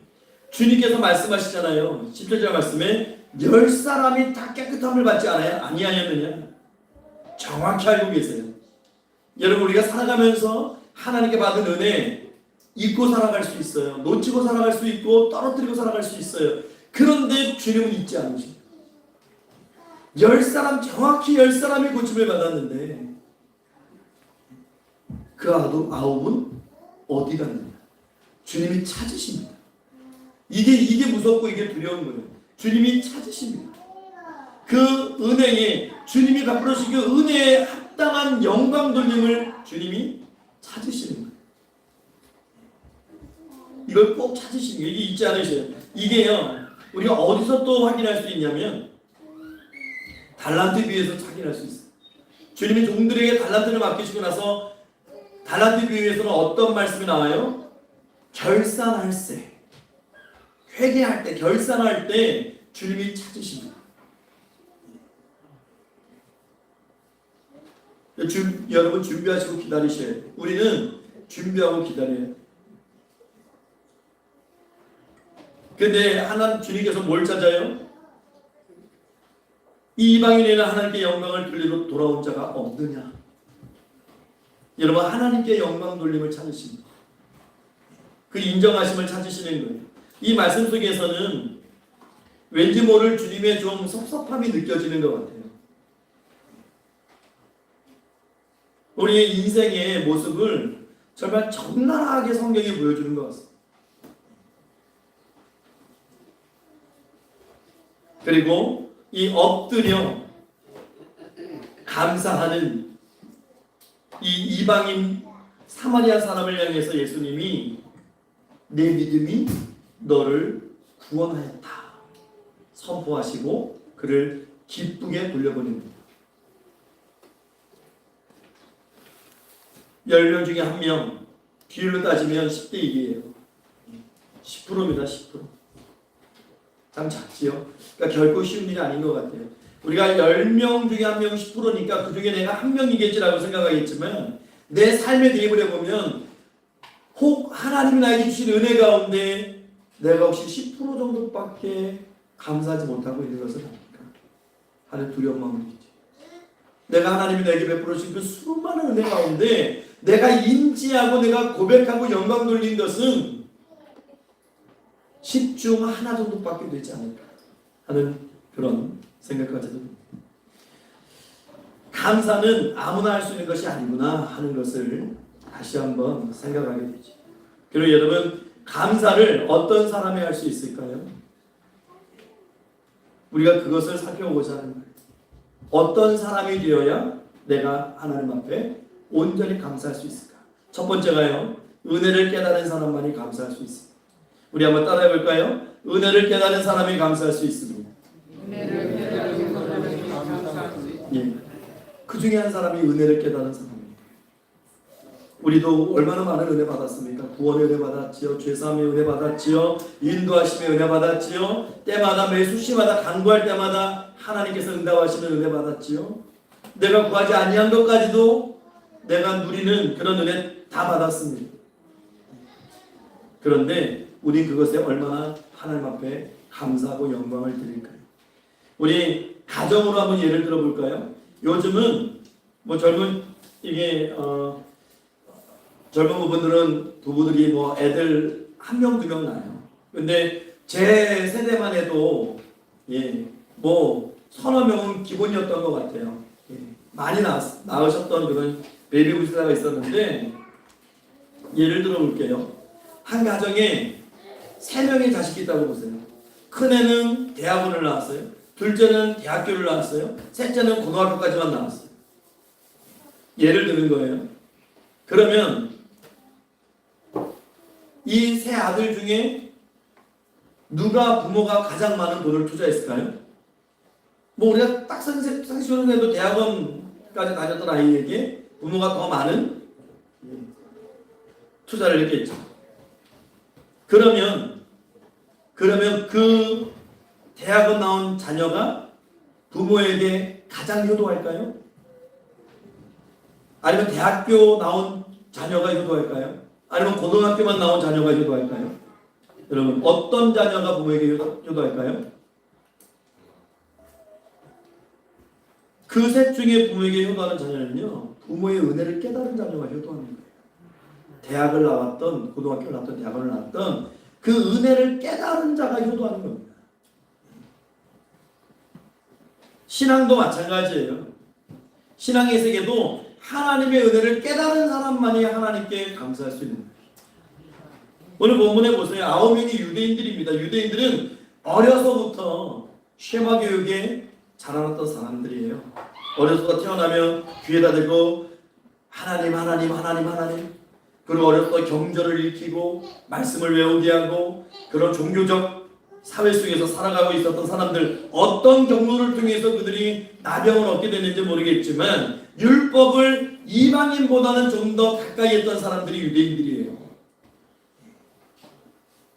주님께서 말씀하시잖아요. 17절 말씀에 10사람이 다 깨끗함을 받지 아니하였느냐? 정확히 알고 계세요. 여러분 우리가 살아가면서 하나님께 받은 은혜 잊고 살아갈 수 있어요. 놓치고 살아갈 수 있고 떨어뜨리고 살아갈 수 있어요. 그런데 주님은 잊지 않으십니다. 10사람 정확히 10사람이 고침을 받았는데 그 아홉은 어디 갔느냐? 주님이 찾으십니다. 이게 무섭고 이게 두려운 거예요. 주님이 찾으십니다. 그 은혜에 주님이 베풀어 주신 그 은혜에 합당한 영광 돌림을 주님이 찾으시는 거예요. 이걸 꼭 찾으시는 거예요. 이게 잊지 않으셔요. 이게요. 우리가 어디서 또 확인할 수 있냐면 달란트 비유에서 확인할 수 있어요. 주님이 종들에게 달란트를 맡기시고 나서 달란트 비유에서는 어떤 말씀이 나와요? 결산할세. 회개할 때, 결산할 때 주님이 찾으십니다. 여러분 준비하시고 기다리셔야 돼요. 우리는 준비하고 기다려요. 근데 주님께서 뭘 찾아요? 이 이방인에는 하나님께 영광을 돌리러 돌아온 자가 없느냐? 여러분 하나님께 영광 돌림을 찾으십니다. 그 인정하심을 찾으시는 거예요. 이 말씀 속에서는 왠지 모를 주님의 좀 섭섭함이 느껴지는 것 같아요. 우리의 인생의 모습을 정말 적나라하게 성경이 보여주는 것 같습니다. 그리고 이 엎드려 감사하는 이 이방인 사마리아 사람을 향해서 예수님이 내 믿음이 너를 구원하였다 선포하시고 그를 기쁘게 돌려보냅니다. 10명 중에 1명 비율로 따지면 10대 2예요. 10%입니다. 10%. 참 작지요. 그러니까 결코 쉬운 일이 아닌 것 같아요. 우리가 10명 중에 1명 10%니까 그 중에 내가 1명이겠지라고 생각하겠지만 내 삶에 대입을 해보면 혹 하나님이 나에게 주신 은혜 가운데 내가 혹시 10% 정도밖에 감사하지 못하고 있는 것은 아닐까 하는 두려운 마음이 있죠. 내가 하나님이 내게 베풀어 주신 그 수많은 은혜 가운데 내가 인지하고 내가 고백하고 영광 돌린 것은 10중 하나 정도밖에 되지 않을까 하는 그런 생각까지도 듭니다. 감사는 아무나 할 수 있는 것이 아니구나 하는 것을 다시 한번 생각하게 되죠. 그리고 여러분 감사를 어떤 사람이 할 수 있을까요? 우리가 그것을 살펴보고자 하는 거예요. 어떤 사람이 되어야 내가 하나님 앞에 온전히 감사할 수 있을까? 첫 번째가요, 은혜를 깨달은 사람만이 감사할 수 있습니다. 우리 한번 따라해 볼까요? 은혜를 깨달은 사람이 감사할 수 있습니다. 예. 그 중에 한 사람이 은혜를 깨달은 사람입니다. 우리도 얼마나 많은 은혜 받았습니까? 구원의 은혜 받았지요. 죄사함의 은혜 받았지요. 인도하심의 은혜 받았지요. 때마다 매 수시마다 간구할 때마다 하나님께서 응답하시는 은혜 받았지요. 내가 구하지 아니한 것까지도 내가 누리는 그런 은혜 다 받았습니다. 그런데 우리 그것에 얼마나 하나님 앞에 감사하고 영광을 드릴까요? 우리 가정으로 한번 예를 들어볼까요? 요즘은 뭐 젊은 부분들은 부부들이 뭐 애들 1명 2명 낳아요. 근데 제 세대만 해도 뭐 서너 명은 기본이었던 것 같아요. 많이 낳으셨던 그런 베이비 부스가 있었는데, 예를 들어 볼게요. 한 가정에 3명의 자식이 있다고 보세요. 큰애는 대학원을 나왔어요. 둘째는 대학교를 나왔어요. 셋째는 고등학교까지만 나왔어요. 예를 드는 거예요. 그러면 이 3 아들 중에 누가 부모가 가장 많은 돈을 투자했을까요? 뭐 우리가 딱 상식으로 해도 대학원까지 다녔던 아이에게 부모가 더 많은 투자를 했겠죠. 그러면 그 대학원 나온 자녀가 부모에게 가장 효도할까요? 아니면 대학교 나온 자녀가 효도할까요? 아니면 고등학교만 나온 자녀가 효도할까요? 여러분, 어떤 자녀가 부모에게 효도할까요? 그 셋 중에 부모에게 효도하는 자녀는요, 부모의 은혜를 깨달은 자녀가 효도하는 거예요. 대학을 나왔던, 고등학교를 나왔던, 대학원을 나왔던 그 은혜를 깨달은 자가 효도하는 겁니다. 신앙도 마찬가지예요. 신앙의 세계도 하나님의 은혜를 깨달은 사람만이 하나님께 감사할 수 있는 거예요. 오늘 본문에 보세요. 9명이 유대인들입니다. 유대인들은 어려서부터 쉐마 교육에 자라났던 사람들이에요. 어려서부터 태어나면 귀에다 대고 하나님 그리고 어려서부터 경전을 읽히고 말씀을 외우게 하고 그런 종교적 사회 속에서 살아가고 있었던 사람들, 어떤 경로를 통해서 그들이 나병을 얻게 됐는지 모르겠지만 율법을 이방인보다는 좀 더 가까이 했던 사람들이 유대인들이에요.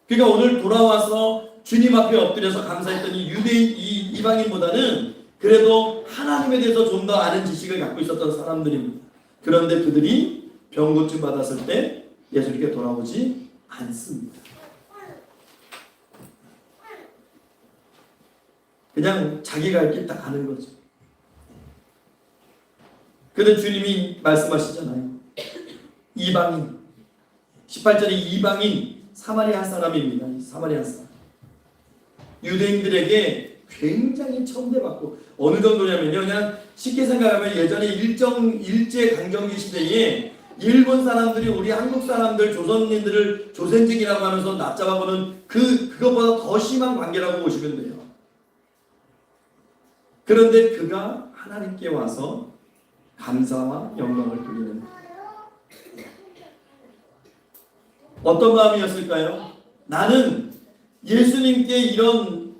그러니까 오늘 돌아와서 주님 앞에 엎드려서 감사했던 이 유대인, 이 이방인보다는 그래도 하나님에 대해서 좀 더 아는 지식을 갖고 있었던 사람들입니다. 그런데 그들이 병고침 받았을 때 예수님께 돌아오지 않습니다. 그냥 자기가 할 길 딱 가는 거죠. 근데 주님이 말씀하시잖아요. 이방인, 18절에 이방인, 사마리아 사람입니다. 사마리아 사람. 유대인들에게 굉장히 천대받고, 어느 정도냐면요, 그냥 쉽게 생각하면 예전에 일제강점기 시대에 일본 사람들이 우리 한국 사람들, 조선인들을 조선직이라고 하면서 납작하고는 그것보다 더 심한 관계라고 보시면 돼요. 그런데 그가 하나님께 와서 감사와 영광을 돌리는 거예요. 어떤 마음이었을까요? 나는 예수님께 이런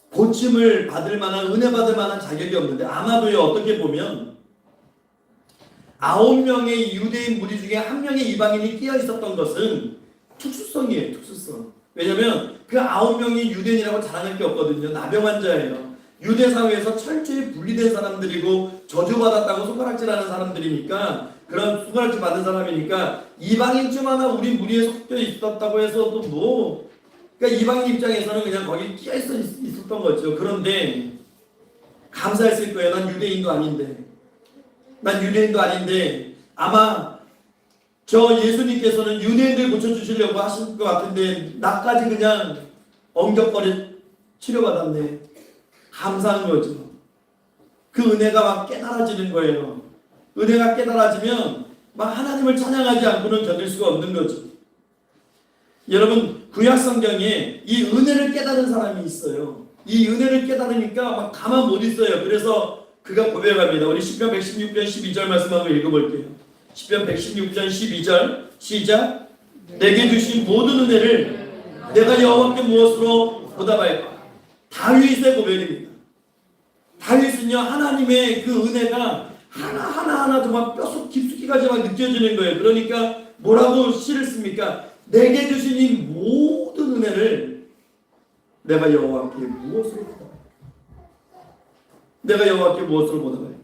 고침을 받을 만한, 은혜 받을 만한 자격이 없는데, 아마도요, 어떻게 보면 9명의 유대인 무리 중에 1명의 이방인이 끼어 있었던 것은 특수성이에요. 특수성. 왜냐하면 그 9명이 유대인이라고 자랑할 게 없거든요. 나병 환자예요. 유대 사회에서 철저히 분리된 사람들이고 저주받았다고 손가락질하는 사람들이니까, 그런 손가락질 받은 사람이니까 이방인쯤 하나 우리 무리에 섞여 있었다고 해서도 뭐, 그러니까 이방인 입장에서는 그냥 거기 끼어 있었던 거죠. 그런데 감사했을 거예요. 난 유대인도 아닌데 아마 저 예수님께서는 유대인들 고쳐주시려고 하실 것 같은데 나까지 그냥 엉겹거리 치료받았네. 감사한 거죠. 그 은혜가 막 깨달아지는 거예요. 은혜가 깨달아지면 막 하나님을 찬양하지 않고는 견딜 수가 없는 거죠. 여러분, 구약 성경에 이 은혜를 깨달은 사람이 있어요. 이 은혜를 깨달으니까 막 가만 못 있어요. 그래서 그가 고백합니다. 우리 시편 116편 12절 말씀 한번 읽어볼게요. 시편 116편 12절 시작. 내게 주신 모든 은혜를 내가 여호와께 무엇으로 보답할까? 다윗의 고백입니다. 다윗은요 하나님의 그 은혜가 하나하나 정말 뼛속 깊숙이까지 막 느껴지는 거예요. 그러니까 뭐라고 시를 씁니까? 내게 주신 이 모든 은혜를 내가 여호와께 무엇으로 보답할까? 내가 여호와께 무엇으로 보답할까?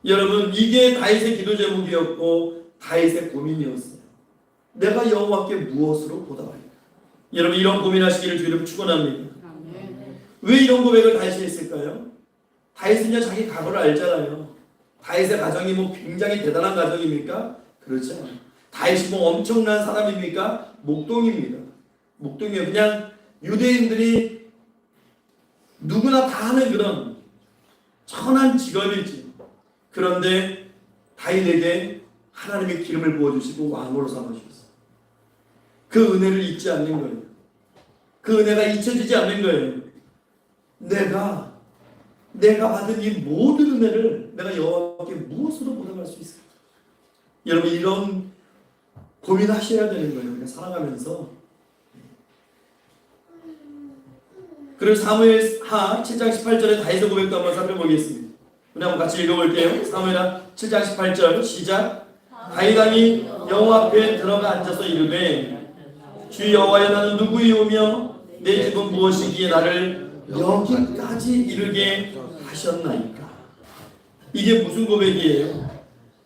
여러분 이게 다윗의 기도 제목이었고 다윗의 고민이었어요. 내가 여호와께 무엇으로 보답할까? 여러분 이런 고민하시기를 주님 축원합니다. 왜 이런 고백을 다윗이 했을까요? 다윗은요 자기 과거를 알잖아요. 다윗의 가정이 뭐 굉장히 대단한 가정입니까? 그렇지 않아요. 다윗이 뭐 엄청난 사람입니까? 목동입니다. 목동이에요. 그냥 유대인들이 누구나 다 하는 그런 천한 직업이지. 그런데 다윗에게 하나님의 기름을 부어주시고 왕으로 삼아주셨어요. 그 은혜를 잊지 않는 거예요. 그 은혜가 잊혀지지 않는 거예요. 내가 받은 이 모든 은혜를 내가 여호와께 무엇으로 보답할 수 있을까? 여러분 이런 고민하셔야 되는 거예요. 우리가 살아가면서. 그리고 사무엘하 7장 18절에 다윗의 고백도 한번 살펴보겠습니다. 우리 한번 같이 읽어볼게요. 사무엘하 7장 18절 시작. 다윗 왕이 여호와 앞에 들어가 앉아서 이르되 주 여호와여 나는 누구이오며 내 집은 무엇이기에 나를 여기까지 이르게 하셨나이까. 이게 무슨 고백이에요?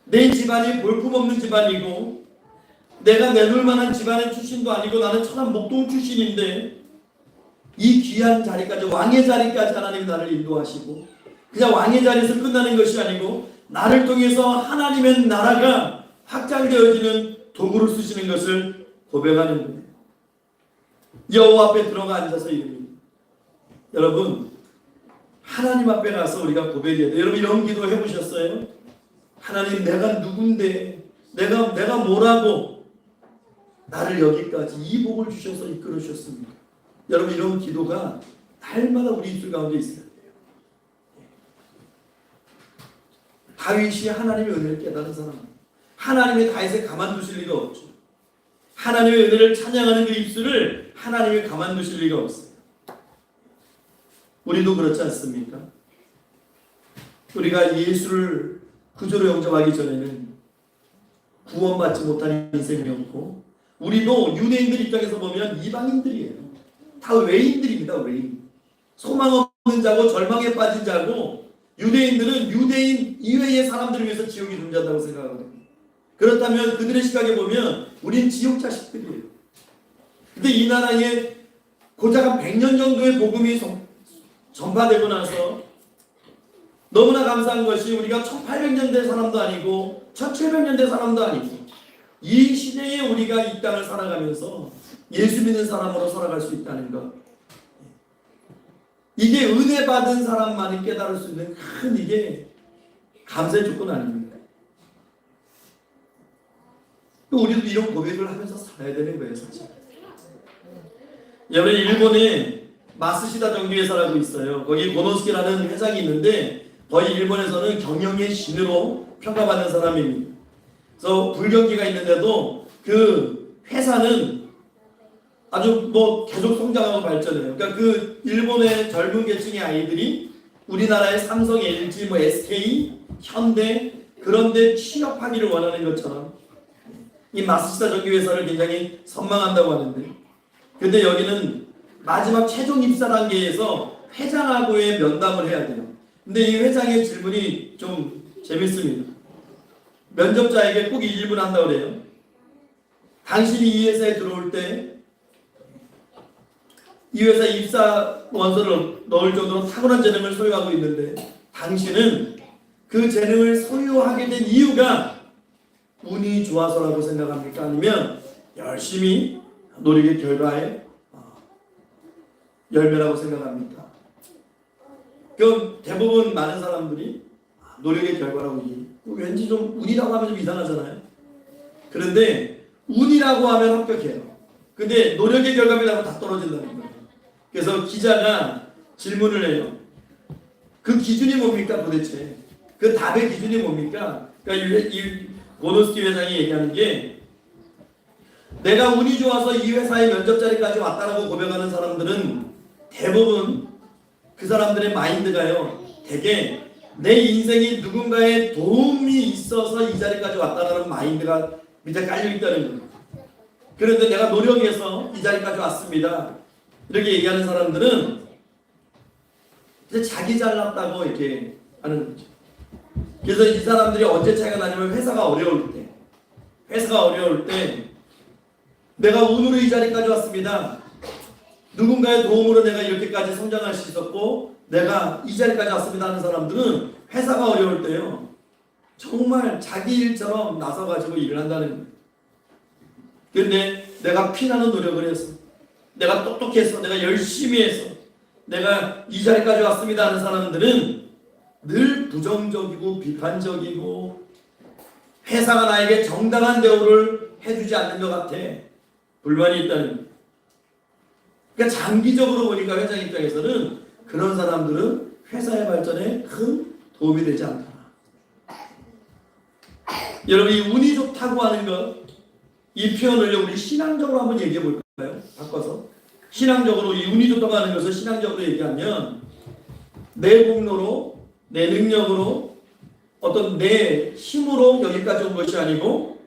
내 집안이 볼품없는 집안이고 내가 내놓을 만한 집안의 출신도 아니고 나는 천한 목동 출신인데 이 귀한 자리까지 왕의 자리까지 하나님이 나를 인도하시고 그냥 왕의 자리에서 끝나는 것이 아니고 나를 통해서 하나님의 나라가 확장되어지는 도구를 쓰시는 것을 고백하는 거예요. 여호와 앞에 들어가 앉아서 이릅니다. 여러분 하나님 앞에 가서 우리가 고백해야 돼요. 여러분 이런 기도 해보셨어요? 하나님 내가 누군데 내가 뭐라고 나를 여기까지 이 복을 주셔서 이끌어 주셨습니까? 여러분 이런 기도가 날마다 우리 입술 가운데 있어야 돼요. 다윗이 하나님의 은혜를 깨달은 사람, 하나님의 다윗에 가만두실 리가 없죠. 하나님의 은혜를 찬양하는 그 입술을 하나님이 가만두실 리가 없어요. 우리도 그렇지 않습니까? 우리가 예수를 구주로 영접하기 전에는 구원받지 못한 인생이었고 우리도 유대인들 입장에서 보면 이방인들이에요. 다 외인들입니다. 외인. 소망 없는 자고 절망에 빠진 자고 유대인들은 유대인 이외의 사람들을 위해서 지옥이 존재한다고 생각하거든요. 그렇다면 그들의 시각에 보면 우린 지옥 자식들이에요. 근데 이 나라에 고작 한 100년 정도의 복음이 전파되고 나서 너무나 감사한 것이 우리가 1800년대 사람도 아니고 1700년대 사람도 아니고 이 시대에 우리가 이 땅을 살아가면서 예수 믿는 사람으로 살아갈 수 있다는 것. 이게 은혜 받은 사람만이 깨달을 수 있는 큰 이게 감사의 조건 아닙니까? 또 우리도 이런 고백을 하면서 살아야 되는 거예요, 사실. 여러분 일본에 마스시다 정규회사라고 있어요. 거기 고노스케라는 회장이 있는데 거의 일본에서는 경영의 신으로 평가받는 사람입니다. 그래서 불경기가 있는데도 그 회사는 아주 계속 성장하고 발전해요. 그러니까 그 일본의 젊은 계층의 아이들이 우리나라의 삼성, LG, SK, 현대 그런데 취업하기를 원하는 것처럼 이 마스시다 정규회사를 굉장히 선망한다고 하는데 근데 여기는 마지막 최종 입사 단계에서 회장하고의 면담을 해야 돼요. 근데 이 회장의 질문이 좀 재밌습니다. 면접자에게 꼭 이 질문을 한다고 그래요. 당신이 이 회사에 들어올 때 이 회사 입사 원서를 넣을 정도로 탁월한 재능을 소유하고 있는데 당신은 그 재능을 소유하게 된 이유가 운이 좋아서라고 생각합니까? 아니면 열심히 노력의 결과에 열매라고 생각합니까? 그럼 대부분 많은 사람들이 노력의 결과라고 왠지 좀 운이라고 하면 좀 이상하잖아요. 그런데 운이라고 하면 합격해요. 근데 노력의 결과라고 다 떨어진다는 거예요. 그래서 기자가 질문을 해요. 그 기준이 뭡니까 도대체? 그 답의 기준이 뭡니까? 그러니까 이 고노스키 회장이 얘기하는 게 내가 운이 좋아서 이 회사의 면접 자리까지 왔다라고 고백하는 사람들은 대부분 그 사람들의 마인드가요. 되게 내 인생이 누군가의 도움이 있어서 이 자리까지 왔다라는 마인드가 밑에 깔려 있다는 거예요. 그런데 내가 노력해서 이 자리까지 왔습니다. 이렇게 얘기하는 사람들은 이제 자기 잘났다고 이렇게 하는 거죠. 그래서 이 사람들이 언제 차이가 나냐면 회사가 어려울 때 내가 운으로 이 자리까지 왔습니다. 누군가의 도움으로 내가 이렇게까지 성장할 수 있었고 내가 이 자리까지 왔습니다 하는 사람들은 회사가 어려울 때요. 정말 자기 일처럼 나서가지고 일을 한다는 거예요. 그런데 내가 피나는 노력을 했어. 내가 똑똑했어. 내가 열심히 했어. 내가 이 자리까지 왔습니다 하는 사람들은 늘 부정적이고 비판적이고 회사가 나에게 정당한 대우를 해주지 않는 것 같아. 불만이 있다는 거예요. 그러니까 장기적으로 보니까 회장 입장에서는 그런 사람들은 회사의 발전에 큰 도움이 되지 않다. 여러분 이 운이 좋다고 하는 것, 이 표현을 우리 신앙적으로 한번 얘기해 볼까요? 바꿔서 신앙적으로 이 운이 좋다고 하는 것을 신앙적으로 얘기하면 내 공로로 내 능력으로 어떤 내 힘으로 여기까지 온 것이 아니고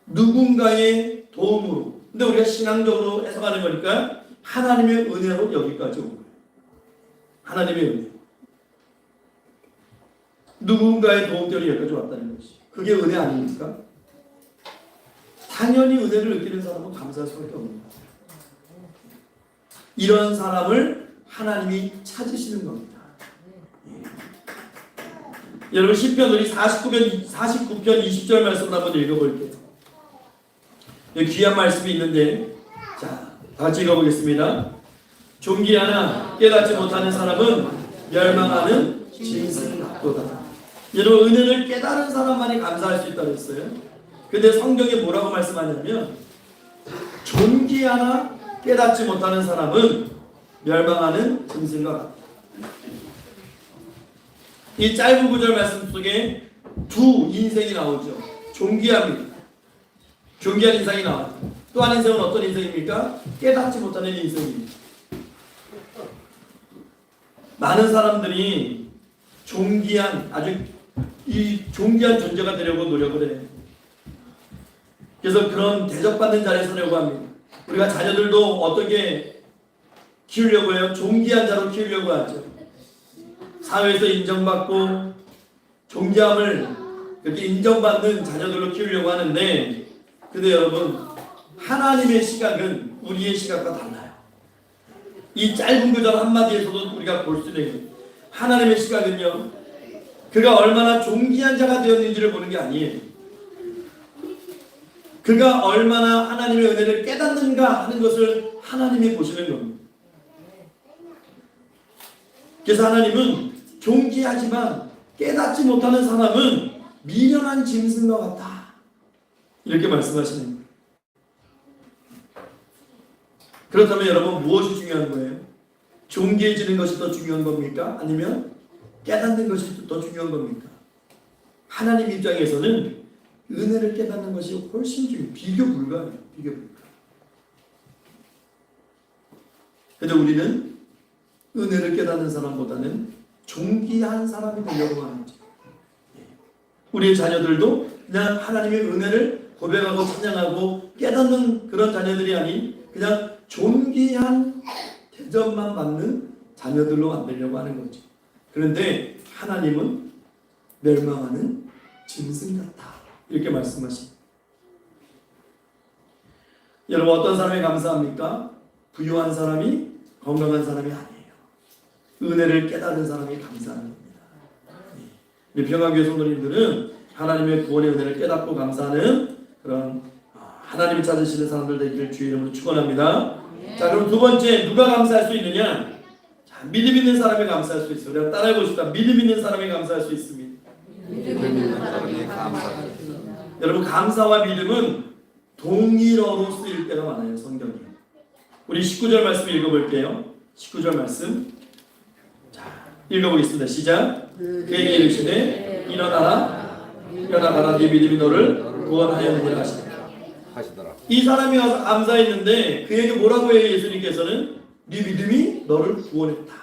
누군가의 도움으로. 근데 우리가 신앙적으로 해석하는 거니까 하나님의 은혜로 여기까지 온 거예요. 하나님의 은혜. 누군가의 도움 때문에 여기까지 왔다는 것이. 그게 은혜 아닙니까? 당연히 은혜를 느끼는 사람은 감사할 수밖에 없는 거예요. 이런 사람을 하나님이 찾으시는 겁니다. 예. 여러분 시편 우리 49편 20절 말씀을 한번 읽어볼게요. 귀한 말씀이 있는데 자, 다 같이 읽어보겠습니다. 존귀하나 깨닫지 못하는 사람은 멸망하는 짐승 같도다. 여러분 은혜를 깨달은 사람만이 감사할 수 있다고 했어요. 근데 성경에 뭐라고 말씀하냐면 존귀하나 깨닫지 못하는 사람은 멸망하는 짐승과 같다. 이 짧은 구절 말씀 속에 두 인생이 나오죠. 존귀합니다. 존귀한 인생이 나와요. 또 한 인생은 어떤 인생입니까? 깨닫지 못하는 인생입니다. 많은 사람들이 존귀한 아주 이 존귀한 존재가 되려고 노력을 해요. 그래서 그런 대접받는 자리에 서려고 합니다. 우리가 자녀들도 어떻게 키우려고 해요? 존귀한 자로 키우려고 하죠. 사회에서 인정받고 존귀함을 이렇게 인정받는 자녀들로 키우려고 하는데 근데 여러분 하나님의 시각은 우리의 시각과 달라요. 이 짧은 구절 한마디에서도 우리가 볼 수 있는 거예요. 하나님의 시각은요. 그가 얼마나 존귀한 자가 되었는지를 보는 게 아니에요. 그가 얼마나 하나님의 은혜를 깨닫는가 하는 것을 하나님이 보시는 겁니다. 그래서 하나님은 존귀하지만 깨닫지 못하는 사람은 미련한 짐승과 같다. 이렇게 말씀하시는 거예요. 그렇다면 여러분 무엇이 중요한 거예요? 존귀해지는 것이 더 중요한 겁니까? 아니면 깨닫는 것이 더 중요한 겁니까? 하나님 입장에서는 은혜를 깨닫는 것이 훨씬 중요해요. 비교 불가해요. 비교 불가. 근데 우리는 은혜를 깨닫는 사람보다는 존귀한 사람이 되려고 하는 거죠. 우리의 자녀들도 그냥 하나님의 은혜를 고백하고 찬양하고 깨닫는 그런 자녀들이 아닌 그냥 존귀한 대접만 받는 자녀들로 만들려고 하는 거죠. 그런데 하나님은 멸망하는 짐승 같다. 이렇게 말씀하십니다. 여러분 어떤 사람이 감사합니까? 부유한 사람이 건강한 사람이 아니에요. 은혜를 깨달은 사람이 감사하는 겁니다. 네. 평안교회 성도님들은 하나님의 구원의 은혜를 깨닫고 감사하는 그런 하나님을 찾으시는 사람들 되기를 주의 이름으로 축원합니다. 자, 그럼 두 번째 누가 감사할 수 있느냐? 자, 믿음 있는 사람이 감사할 수 있어요. 우리가 따라해 봅시다. 믿음 있는 사람이 감사할 수 있습니다. 여러분 감사와 믿음은 동일어로 쓰일 때가 많아요. 성경에. 우리 19절 말씀 읽어볼게요. 19절 말씀. 자, 읽어보겠습니다. 시작. 그에게 이르시되 일어나라 네 믿음이 너를 구원하였느니라 하시더라. 이 사람이 와서 감사했는데 그에게 뭐라고 해요? 예수님께서는 네 믿음이 너를 구원했다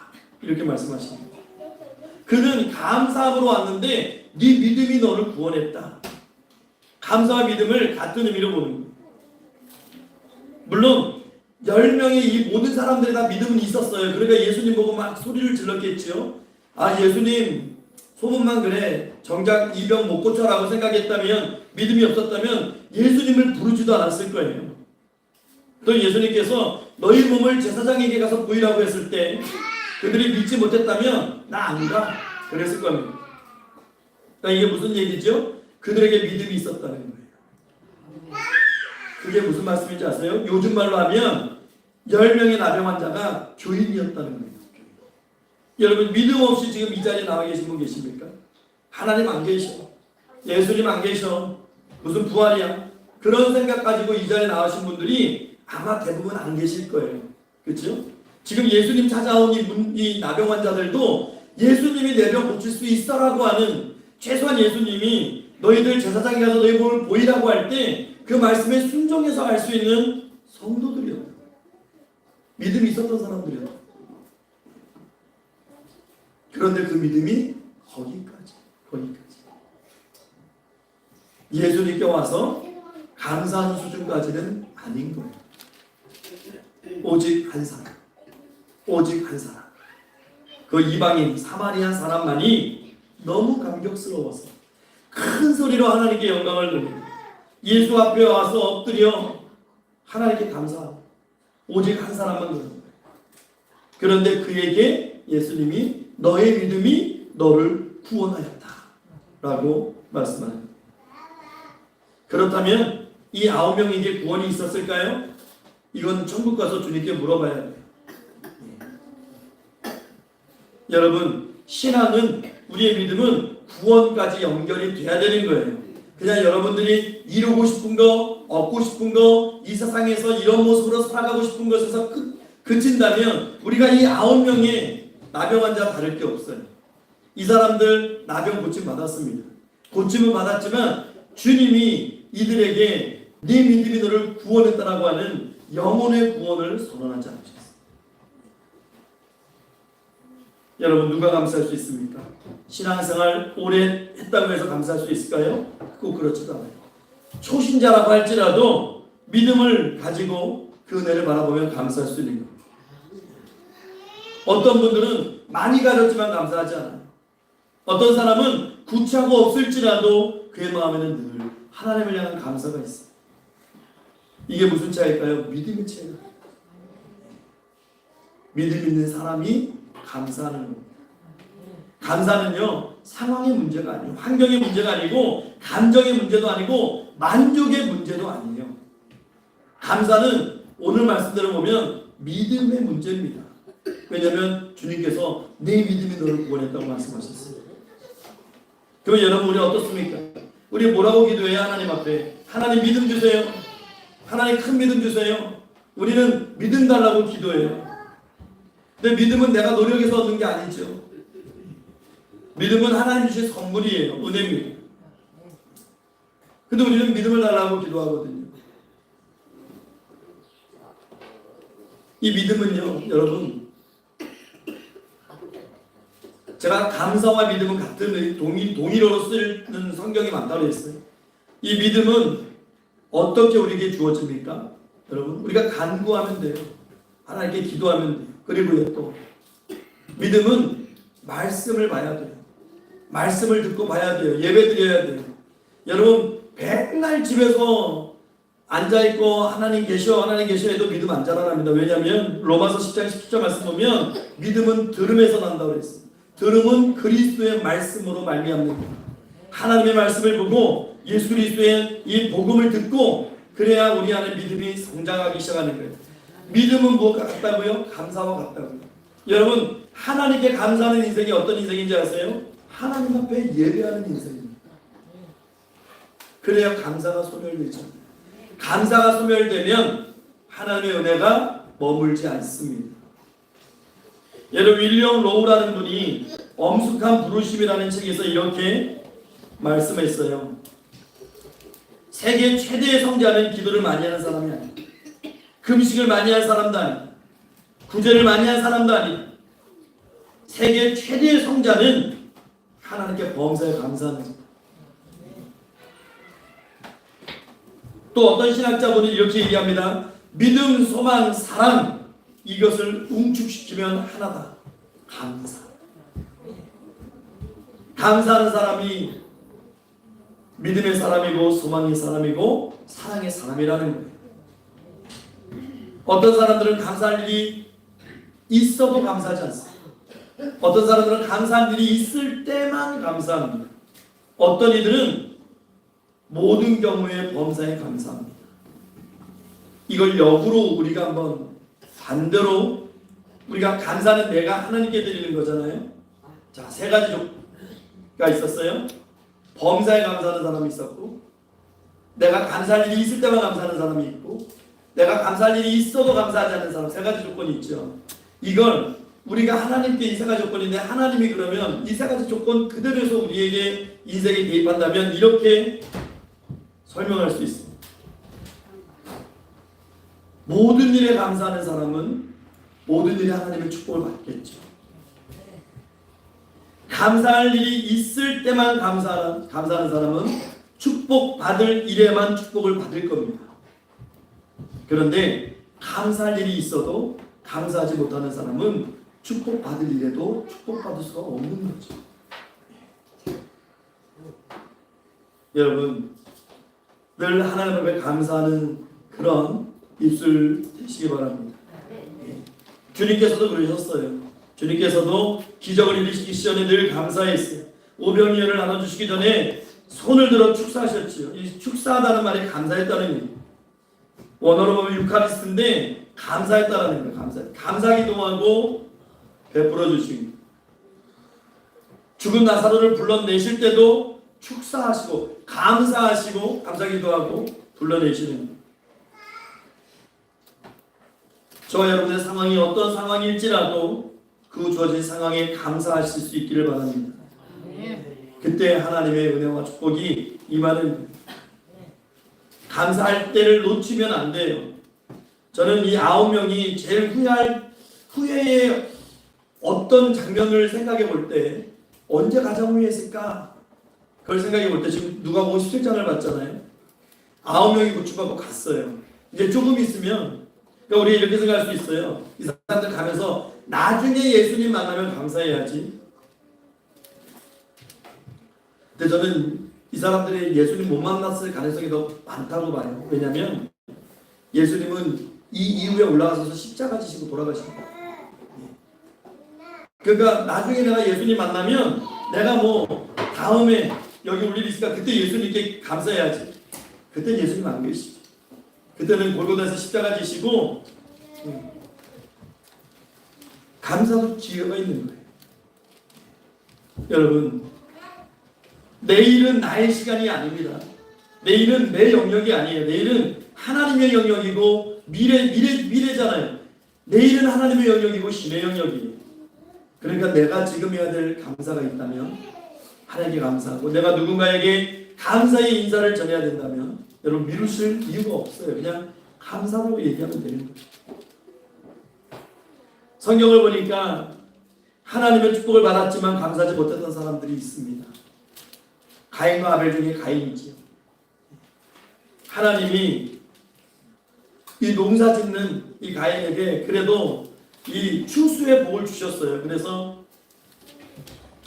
이렇게 말씀하십니다. 그는 감사함으로 왔는데 네 믿음이 너를 구원했다. 감사와 믿음을 같은 의미로 보는 거예요. 물론 10명의 이 모든 사람들이 다 믿음은 있었어요. 그러니까 예수님 보고 막 소리를 질렀겠지요. 아, 예수님 소문만 그래 정작 이 병 못 고쳐라고 생각했다면, 믿음이 없었다면 예수님을 부르지도 않았을 거예요. 또 예수님께서 너희 몸을 제사장에게 가서 보이라고 했을 때 그들이 믿지 못했다면 나 안 가 그랬을 겁니다. 그러니까 이게 무슨 얘기죠? 그들에게 믿음이 있었다는 거예요. 그게 무슨 말씀인지 아세요? 요즘 말로 하면 10명의 나병 환자가 교인이었다는 거예요. 여러분 믿음 없이 지금 이 자리에 나와 계신 분 계십니까? 하나님 안 계셔. 예수님 안 계셔. 무슨 부활이야? 그런 생각 가지고 이 자리에 나오신 분들이 아마 대부분 안 계실 거예요. 그렇죠? 지금 예수님 찾아온 이 나병 환자들도 예수님이 내 병 고칠 수 있어라고 하는, 최소한 예수님이 너희들 제사장에 가서 너희 몸을 보이라고 할 때 그 말씀에 순종해서 할 수 있는 성도들이었다. 믿음이 있었던 사람들이었다. 그런데 그 믿음이 거기까지. 예수님께 와서 감사하는 수준까지는 아닌 거예요. 오직 한 사람. 그 이방인 사마리아 사람만이 너무 감격스러워서 큰 소리로 하나님께 영광을 돌립니다. 예수 앞에 와서 엎드려 하나님께 감사하고 오직 한 사람만 그러는 거예요. 그런데 그에게 예수님이 너의 믿음이 너를 구원하였다 라고 말씀합니다. 그렇다면 이 9명에게 구원이 있었을까요? 이건 천국 가서 주님께 물어봐야 돼요. 여러분, 신앙은, 우리의 믿음은 구원까지 연결이 돼야 되는 거예요. 그냥 여러분들이 이루고 싶은 거, 얻고 싶은 거, 이 세상에서 이런 모습으로 살아가고 싶은 것에서 그친다면 우리가 이 9명의 나병 환자 다를 게 없어요. 이 사람들 나병 고침 받았습니다. 고침은 받았지만 주님이 이들에게 네 믿음이 너를 구원했다라고 하는 영혼의 구원을 선언하지 않으셨어요. 여러분, 누가 감사할 수 있습니까? 신앙생활 오래 했다고 해서 감사할 수 있을까요? 꼭 그렇지도 않아요. 초신자라고 할지라도 믿음을 가지고 그 은혜를 바라보면 감사할 수 있는 겁니다. 어떤 분들은 많이 가졌지만 감사하지 않아요. 어떤 사람은 구차고 없을지라도 그의 마음에는 늘 하나님을 향한 감사가 있어요. 이게 무슨 차이일까요? 믿음의 차이예요. 믿음 있는 사람이 감사하는 겁니다. 감사는요, 상황의 문제가 아니에요. 환경의 문제가 아니고, 감정의 문제도 아니고, 만족의 문제도 아니에요. 감사는 오늘 말씀대로 보면 믿음의 문제입니다. 왜냐하면 주님께서 내 믿음이 너를 구원했다고 말씀하셨어요. 그럼 여러분, 우리 어떻습니까? 우리 뭐라고 기도해요? 하나님 앞에 하나님 믿음 주세요. 하나님 큰 믿음 주세요. 우리는 믿음 달라고 기도해요. 근데 믿음은 내가 노력해서 얻는 게 아니죠. 믿음은 하나님 주신 선물이에요. 은혜입니다. 근데 우리는 믿음을 달라고 기도하거든요. 이 믿음은요, 여러분, 제가 감사와 믿음은 같은 동일어로 쓰는 성경이 많다고 했어요. 이 믿음은 어떻게 우리에게 주어집니까? 여러분, 우리가 간구하면 돼요. 하나님께 기도하면 돼요. 그리고요, 또 믿음은 말씀을 봐야 돼요. 말씀을 듣고 봐야 돼요. 예배 드려야 돼요. 여러분, 맨날 집에서 앉아있고 하나님 계셔 해도 믿음 안 자라납니다. 왜냐하면 로마서 10장 17절 말씀 보면 믿음은 들음에서 난다고 그랬어요. 들음은 그리스도의 말씀으로 말미암는 거예요. 하나님의 말씀을 보고 예수 그리스도의 이 복음을 듣고 그래야 우리 안에 믿음이 성장하기 시작하는 거예요. 믿음은 무엇과 같다고요? 감사와 같다고요. 여러분, 하나님께 감사하는 인생이 어떤 인생인지 아세요? 하나님 앞에 예배하는 인생입니다. 그래야 감사가 소멸되죠. 감사가 소멸되면 하나님의 은혜가 머물지 않습니다. 여러분 윌리엄 로우라는 분이 엄숙한 부르심이라는 책에서 이렇게 말씀했어요. 세계 최대의 성자는 기도를 많이 하는 사람이 아니야. 금식을 많이 한 사람도 아니야. 구제를 많이 한 사람도 아니야. 세계 최대의 성자는 하나님께 범사에 감사하는 거야. 또 어떤 신학자분은 이렇게 얘기합니다. 믿음, 소망, 사랑 이것을 웅축시키면 하나다. 감사. 감사하는 사람이 믿음의 사람이고 소망의 사람이고 사랑의 사람이라는 거예요. 어떤 사람들은 감사할 일이 있어도 감사하지 않습니다. 어떤 사람들은 감사할 일이 있을 때만 감사합니다. 어떤 이들은 모든 경우에 범사에 감사합니다. 이걸 역으로 우리가 한번 반대로 우리가 감사는 내가 하나님께 드리는 거잖아요. 자, 세 가지 가 있었어요. 범사에 감사하는 사람이 있었고, 내가 감사할 일이 있을 때만 감사하는 사람이 있고, 내가 감사할 일이 있어도 감사하지 않는 사람, 세 가지 조건이 있죠. 이걸 우리가 하나님께 이 세 가지 조건인데 하나님이 그러면 이 세 가지 조건 그대로에서 우리에게 인생에 대입한다면 이렇게 설명할 수 있습니다. 모든 일에 감사하는 사람은 모든 일에 하나님의 축복을 받겠죠. 감사할 일이 있을 때만 감사하는 사람은 축복받을 일에만 축복을 받을 겁니다. 그런데 감사할 일이 있어도 감사하지 못하는 사람은 축복받을 일에도 축복받을 수가 없는 거죠. 여러분 늘 하나님 앞에 감사하는 그런 입술 되시기 바랍니다. 주님께서도 그러셨어요. 주님께서도 기적을 일으키기 전에 늘 감사했어요. 오병이어를 나눠주시기 전에 손을 들어 축사하셨지요. 이 축사하다는 말이 감사했다는 얘기예요. 원어로 보면 유카리스트인데 감사했다라는 거예요. 감사기도하고 베풀어 주시고, 죽은 나사로를 불러내실 때도 축사하시고 감사하시고 감사기도하고 불러내시는 거예요. 저와 여러분의 상황이 어떤 상황일지라도 그 주어진 상황에 감사하실 수 있기를 바랍니다. 그때 하나님의 은혜와 축복이 임하는, 감사할 때를 놓치면 안 돼요. 저는 이 9명이 제일 후회의 어떤 장면을 생각해 볼 때 언제 가장 후회했을까? 그걸 생각해 볼 때 지금 누가복음 17장을 봤잖아요. 9명이 구출받고 갔어요. 이제 조금 있으면, 그러니까 우리 이렇게 생각할 수 있어요. 이 사람들 가면서 나중에 예수님 만나면 감사해야지. 근데 저는 이 사람들이 예수님 못 만났을 가능성이 더 많다고 봐요. 왜냐하면 예수님은 이 이후에 올라가셔서 십자가 지시고 돌아가십니다. 그러니까 나중에 내가 예수님 만나면 내가 뭐 다음에 여기 올 일이 있을까? 그때 예수님께 감사해야지. 그때 예수님 안 계시죠. 그때는 골고다에서 십자가 지시고 감사도 기회가 있는 거예요. 여러분, 내일은 나의 시간이 아닙니다. 내일은 내 영역이 아니에요. 내일은 하나님의 영역이고 미래잖아요. 내일은 하나님의 영역이고 신의 영역이에요. 그러니까 내가 지금 해야 될 감사가 있다면 하나님께 감사하고, 내가 누군가에게 감사의 인사를 전해야 된다면 여러분 미루실 이유가 없어요. 그냥 감사라고 얘기하면 되는 거예요. 성경을 보니까 하나님의 축복을 받았지만 감사하지 못했던 사람들이 있습니다. 가인과 아벨 중에 가인이지요. 하나님이 이 농사 짓는 이 가인에게 그래도 이 추수의 복을 주셨어요. 그래서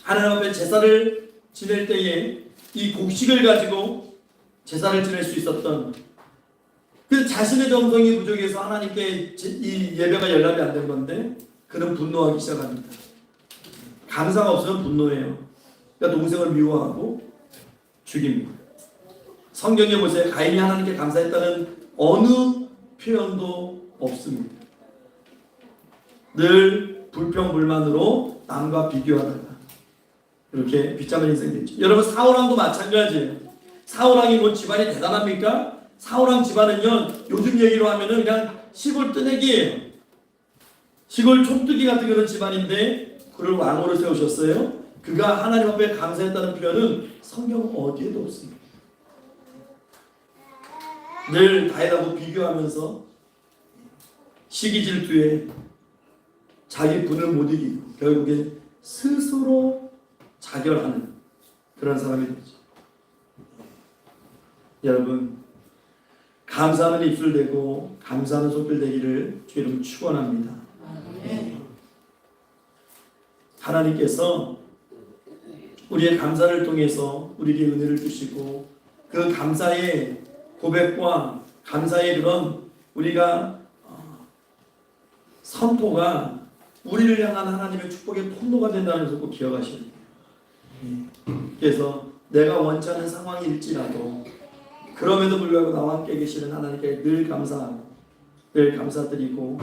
하나님 앞에 제사를 지낼 때에 이 곡식을 가지고 제사를 지낼 수 있었던, 그 자신의 정성이 부족해서 하나님께 이 예배가 연락이 안 된 건데 그는 분노하기 시작합니다. 감사가 없으면 분노해요. 그러니까 동생을 미워하고 죽입니다. 성경에 보세요. 가인이 하나님께 감사했다는 어느 표현도 없습니다. 늘 불평불만으로 남과 비교하다가 이렇게 비참한 인생이 됐죠. 여러분 사울왕도 마찬가지예요. 사울왕이 뭐 집안이 대단합니까? 사울왕 집안은요 요즘 얘기로 하면은 그냥 시골 뜨내기예요. 시골 촌뜨기 같은 그런 집안인데 그를 왕으로 세우셨어요. 그가 하나님 앞에 감사했다는 표현은 성경 어디에도 없습니다. 늘 다윗하고 비교하면서 시기 질투에 자기 분을 못 이기고 결국에 스스로 자결하는 그런 사람이 되죠. 여러분, 감사하는 입술 되고 감사하는 손길 되기를 주 이름 축원합니다. 하나님께서 우리의 감사를 통해서 우리에게 은혜를 주시고 그 감사의 고백과 감사의 그런 우리가 선포가 우리를 향한 하나님의 축복의 통로가 된다는 것을 꼭 기억하셔야 돼요. 그래서 내가 원치 않은 상황일지라도 그럼에도 불구하고 나와 함께 계시는 하나님께 늘 감사하고 늘 감사드리고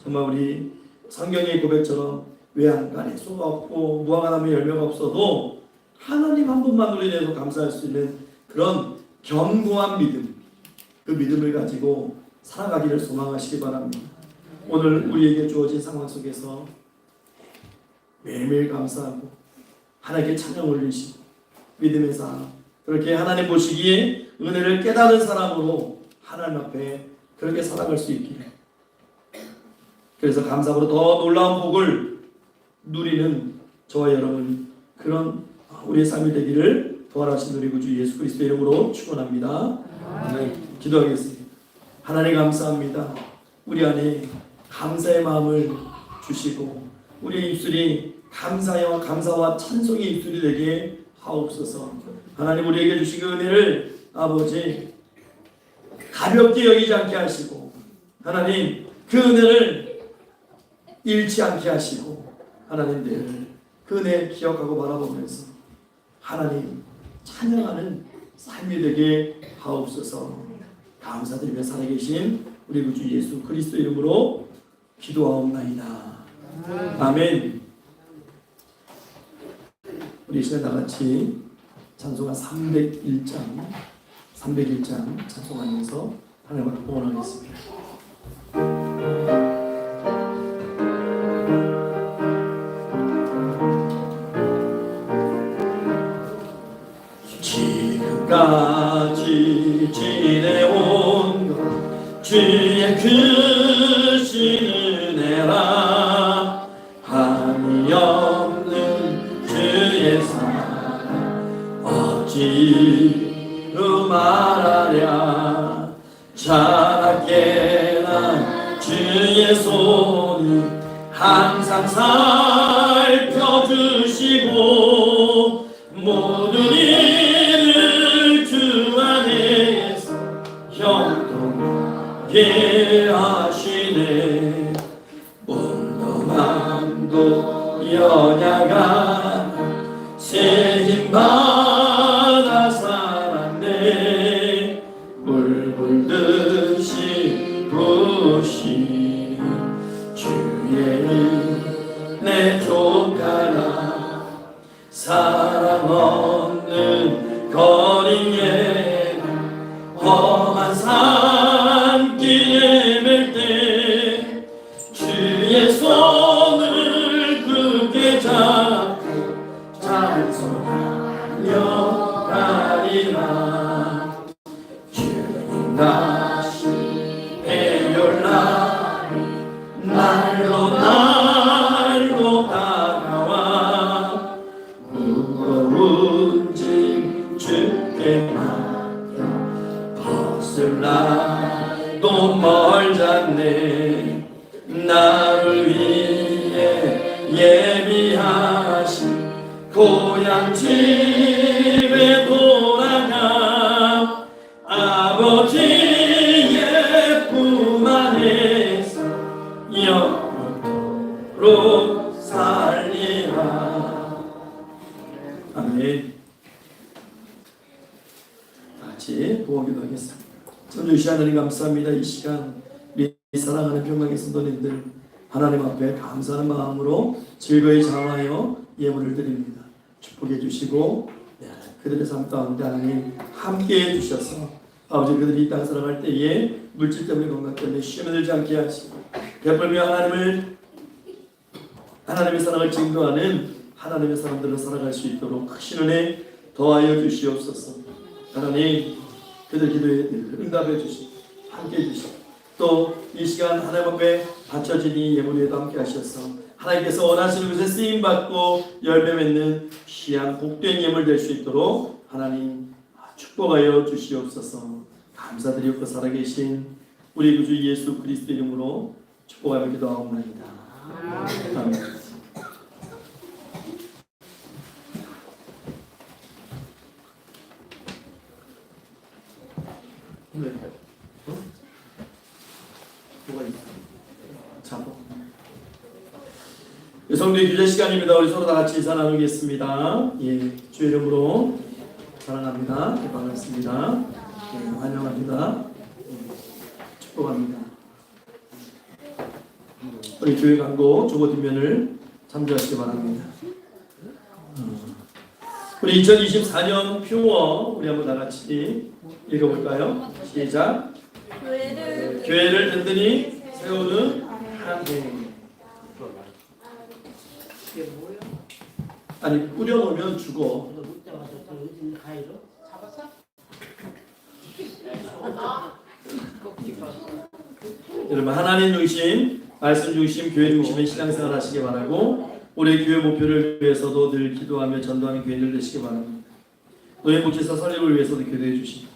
정말 우리 성경의 고백처럼 외양간에 쏘가 없고 무화과 나무에 열매가 없어도 하나님 한 분만으로 인해서 감사할 수 있는 그런 견고한 믿음, 그 믿음을 가지고 살아가기를 소망하시기 바랍니다. 오늘 우리에게 주어진 상황 속에서 매일매일 감사하고 하나님께 찬양 올리시고 믿음의 삶, 그렇게 하나님 보시기에 은혜를 깨달은 사람으로 하나님 앞에 그렇게 살아갈 수 있기를, 그래서 감사로 더 놀라운 복을 누리는 저와 여러분 그런 우리의 삶이 되기를 도와주신 우리 구주 예수 그리스도의 이름으로 축원합니다. 기도하겠습니다. 하나님 감사합니다. 우리 안에 감사의 마음을 주시고 우리의 입술이 감사와 찬송의 입술이 되게 하옵소서. 하나님 우리에게 주신 그 은혜를 아버지 가볍게 여기지 않게 하시고 하나님 그 은혜를 잃지 않게 하시고 하나님 늘 그 은혜 기억하고 바라보면서 하나님 찬양하는 삶이 되게 하옵소서. 감사드리며 살아계신 우리 구주 예수 그리스도 이름으로 기도하옵나이다. 아멘. 우리 이 시간 다같이 찬송가 301장 찬송하면서 하나님을 응원하겠습니다. 지금까지 지내온 것 주의 크신 은혜라 한이 없는 주의 사랑 어찌로 말하랴. 자라깨나 주의 손이 항상 살펴주시고 모든 일을 주 안에서 형통하게 하시네. 몸도 마음도 연약한 새 힘받아 살았네. 물 불듯이 부으시 주의 은혜 족하라. 사랑 없는 거리에 험한 산길에 맬 때 주의 손을 굳게 잡고 찬송하며 가리라. 주님 다시 배열나리 날로 다가와 무거운 짐 주께 맡겨 벗을 날도 멀잖네. 나를 위해 예비하신 고향 집에 돌아가 아버지의 품 안에서 영원토록 살리라. 아멘. 같이 부어기도 하겠습니다. 전주시 하나님 감사합니다. 이 시간 우리 사랑하는 평강의 성도님들 하나님 앞에 감사하는 마음으로 즐거이 장하여 예물을 드립니다. 축복해 주시고 그들의 삶 가운데 하나님 함께해 주셔서 아버지 그들이 이 땅 살아갈 때에 물질 때문에 건강 때문에 쉬면 들지 않게 하시고 베풀며 하나님을 하나님의 사랑을 증거하는 하나님의 사람들로 살아갈 수 있도록 크신 은혜 더하여 주시옵소서. 하나님 그들 기도에 응답해 주시고 함께 해주시고 또 이 시간 하나님 앞에 바쳐진 이 예물에도 함께 하셔서 하나님께서 원하시는 것에 쓰임받고 열매 맺는 귀한 복된 예물 될 수 있도록 하나님 축복하여 주시옵소서. 감사드리옵고 살아계신 우리 구주 예수 그리스도 이름으로 축복하며 기도하옵나이다. 아멘. 네. 뭐가 있어? 잡아. 성도의 교제 시간입니다. 우리 서로 다 같이 인사 나누겠습니다. 예, 주의 이름으로 사랑합니다. 반갑습니다. 예, 환영합니다. 축복합니다. 우리 교회 광고 조고 뒷면을 참조하시기 바랍니다. 우리 2024년 표어 우리 한번 다 같이 읽어볼까요? 시작. 교회를 든든히 세우는 한 해. 아니 뿌려놓으면 죽어. 여러분 하나님 중심, 말씀 중심, 교회 중심의 신앙생활 하시기 바라고 우리 교회 목표를 위해서도 늘 기도하며 전도하는 교회들 되시기 바랍니다. 노예 목회사 설립을 위해서도 기도해 주시고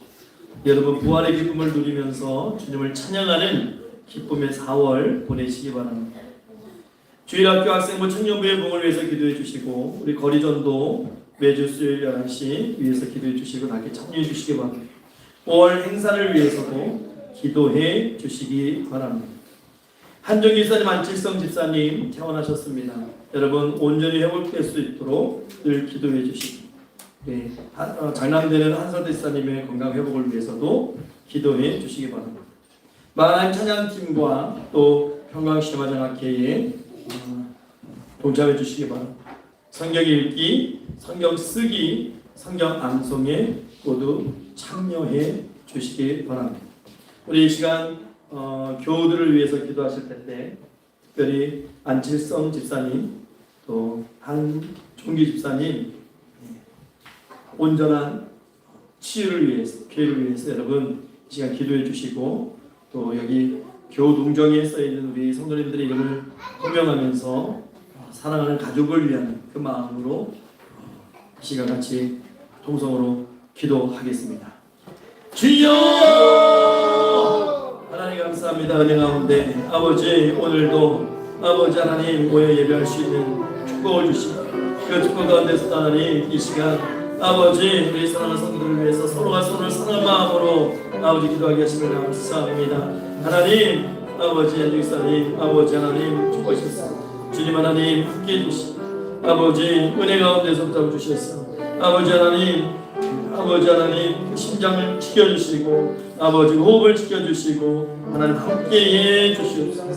여러분 부활의 기쁨을 누리면서 주님을 찬양하는 기쁨의 4월 보내시기 바랍니다. 주일학교 학생부 청년부의 부흥을 위해서 기도해 주시고 우리 거리전도 매주 수요일 11시 위해서 기도해 주시고 함께 참여해 주시기 바랍니다. 5월 행사를 위해서도 기도해 주시기 바랍니다. 한정기 집사님, 안칠성 집사님 퇴원하셨습니다. 여러분 온전히 회복될 수 있도록 늘 기도해 주시고 네, 장남되는 한설대 집사님의 건강 회복을 위해서도 기도해 주시기 바랍니다. 마하나임 찬양팀과 또 평강신화장학회에 동참해 주시기 바랍니다. 성경 읽기, 성경 쓰기, 성경 암송에 모두 참여해 주시기 바랍니다. 우리 이 시간 교우들을 위해서 기도하실 텐데 특별히 안칠성 집사님 또 한종기 집사님 온전한 치유를 위해서 교회를 위해서 여러분 이 시간 기도해 주시고 또 여기 교우 동정에 써있는 우리 성도님들의 이름을 호명하면서 사랑하는 가족을 위한 그 마음으로 이 시간 같이 통성으로 기도하겠습니다. 주여! 하나님 감사합니다. 은혜 가운데 아버지 오늘도 아버지 하나님 모여 예배할 수 있는 축복을 주시고 그 축복 가운데서 하나님 이 시간 아버지 우리 사랑하는 성도들을 위해서 서로가 서로를 사랑하는 마음으로 아버지 기도하게 하시면 감사합니다. 하나님 아버지 한중사님 아버지 하나님 축복하셨습니다. 주님 하나님 함께해 주시고 아버지 은혜 가운데서 붙잡아주셔서 아버지 하나님 그 심장을 지켜주시고 아버지 호흡을 지켜주시고 하나님 함께해 주시옵소서.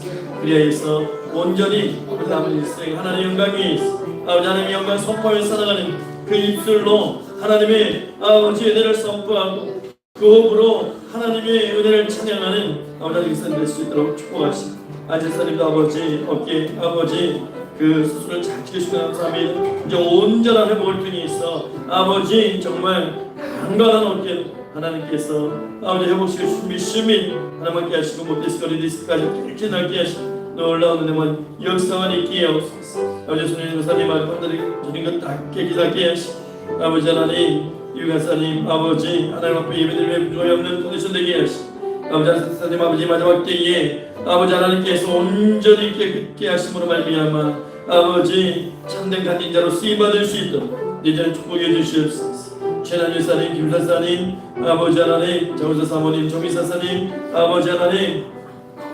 그리하여서 온전히 남은 일생 하나님의 영광이 있어 아버지 하나님의 영광 선포하며 살아가는 그 입술로 하나님의 아버지의 은혜를 선포하고 그 호흡으로 하나님의 은혜를 찬양하는 아버지 하나님 될 수 있도록 축복하시고 안제사님도 아버지 어깨 아버지 그 수술을 잘 지켜주시고 감사합니다. 이제 온전한 회복을 통해 있어 아버지 정말 강건한 어깨 하나님께서 아버지 회복시켜 주심이 하나님 함께 하시고 못디스커리 디스까지 깨끗하게 하시고 놀라운 은혜만 역사만 있게 하옵소서. 아버지 손님 목사님 아버지 주님 것 깨끗하게 하시고 아버지 하나님 유가사님 아버지 하나님 앞에 예배드리며 부족함이 없는 컨디션 되게 하시고 아버지 하나님 아버지 마지막 때에 아버지 하나님께서 온전히 깨끗게 하심으로 말미암아 아버지 참된 간인자로 쓰임받을 수 있도록 이제는 축복해 주시옵소서. 최난유사님 김사사님 아버지 하나님 정우사 사모님 정미사사님 아버지 하나님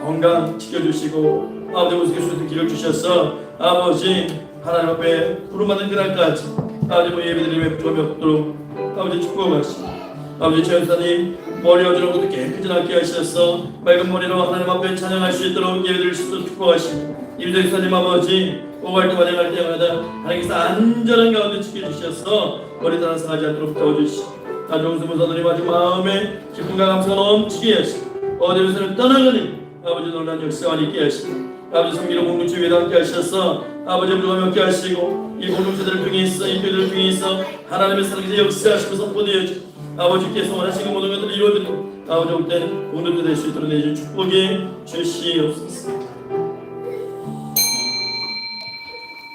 건강 지켜주시고 아버지 우스갯소리도 기록 주셔서 아버지 하나님 앞에 부름받는 그날까지 아버지 예배드리며 부족함이 없도록 아버지 축복하시고 아버지 최연사님 머리 어지러운 것도 깨끗하게 하셔서 맑은 머리로 하나님 앞에 찬양할 수 있도록 예배드릴 수 있도록 축복하시고 임정사님 아버지 오갈 때 반응할 때마다 하나님께서 안전한 가운데 지켜주셔서 머리 따라 상하지 않도록 도와주시고 나중수 무사들이 아주 마음에 기쁨과 감사가 넘치게 하시고 어디로서는 떠나가는 아버지 놀라운 역사와 있게 하시고 아버지 성기로 공동체 위에 함께 하셔서 아버지 우리와 함께 하시고 이 공동체들을 통해서 이 교회들을 통해서 하나님의 사랑에서 역사하시고 선포되어지고 아버지께서 원하시는 모든 것들을 이루어드리고 아버지 올 때는 공동체 될 수 있도록 내주신 축복에 주시옵소서.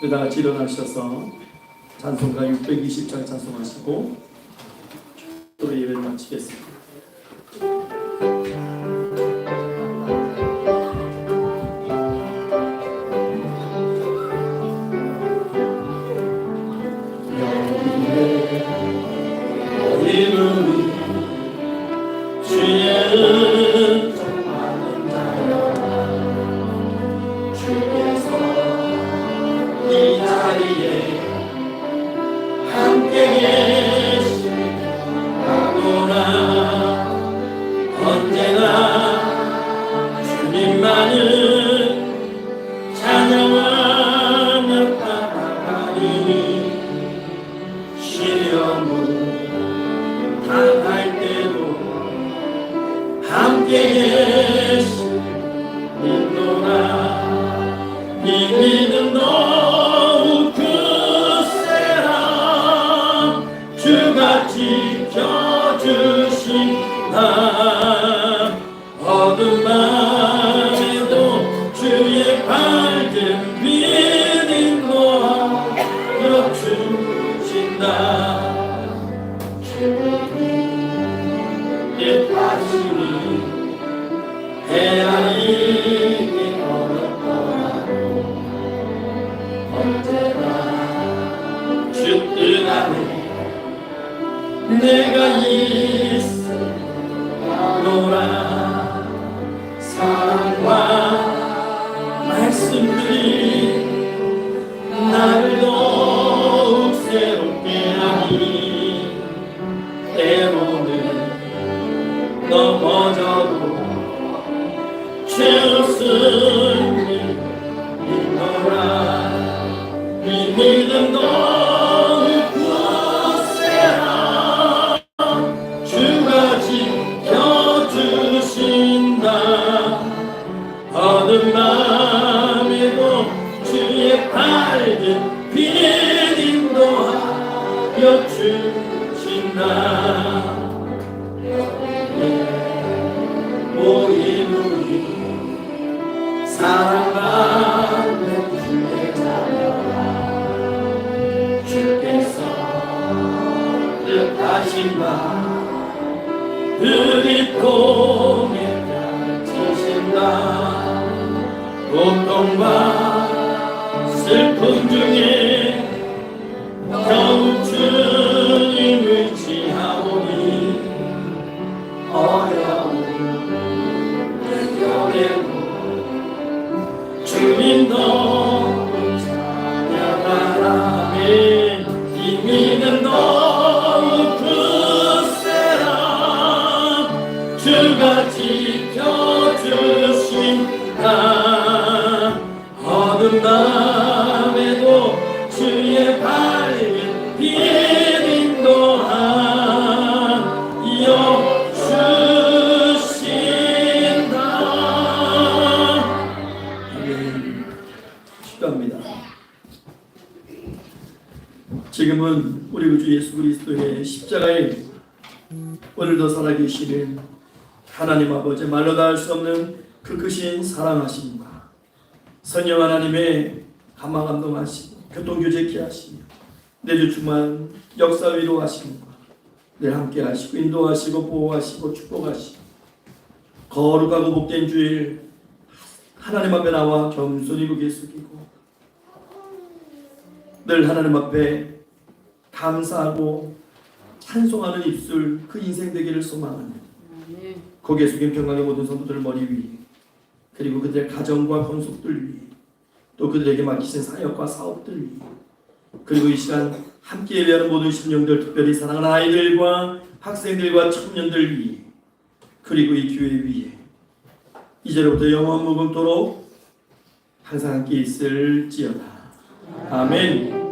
다 같이 일어나셔서 찬송가 620장 찬송하시고 또 예배를 마치겠습니다. 어둠 밤에도 주의 밝은 빛 인도하여 주신다. 내 다시니 헤아리기 어렵더라도 언제나 주 뜻 안에 내가 있으노라. 사랑과 말씀들이 나를 더욱 새롭게 하니 때로는 넘어져도 최우승이 있노라. 이 믿음 더욱 굳세라. 주가 지켜주신다. 어둠 밤에도 주의 밝은 빛 인도하여 주신다. 모인 우리 사랑받는 주의 자녀라. 주께서 뜻하신 바 그리통에 펼치신다. 고통과 슬픔 중에 겨우 주님을 의지하오니 어려운 이겨내고 주님도 찬양하라. 이 믿음 더욱 굳세라. 주가 지켜주신다. 어둠 밤에도 주의 밝은 빛 인도하여 주신다. 아멘. 축도합니다. 지금은 우리 구주 예수 그리스도의 십자가에 오늘도 살아계시는 하나님 아버지 말로 다 할 수 없는 그 크신 사랑하심과 성령 하나님의 감화 감동하시고 교통교제케 하시며 내주 주만 역사 위로하심과 늘 함께 하시고 인도하시고 보호하시고 축복하시고 거룩하고 복된 주일 하나님 앞에 나와 겸손히 고개 숙이고 늘 하나님 앞에 감사하고 찬송하는 입술 그 인생 되기를 소망하는 고개 숙인 평강의 모든 성도들 머리 위에 그리고 그들의 가정과 권속들 위에 또 그들에게 맡기신 사역과 사업들 위에 그리고 이 시간 함께 예배하는 모든 심령들 특별히 사랑하는 아이들과 학생들과 청년들 위에 그리고 이 교회 위에 이제로부터 영원 무궁토록 항상 함께 있을지어다. 아멘.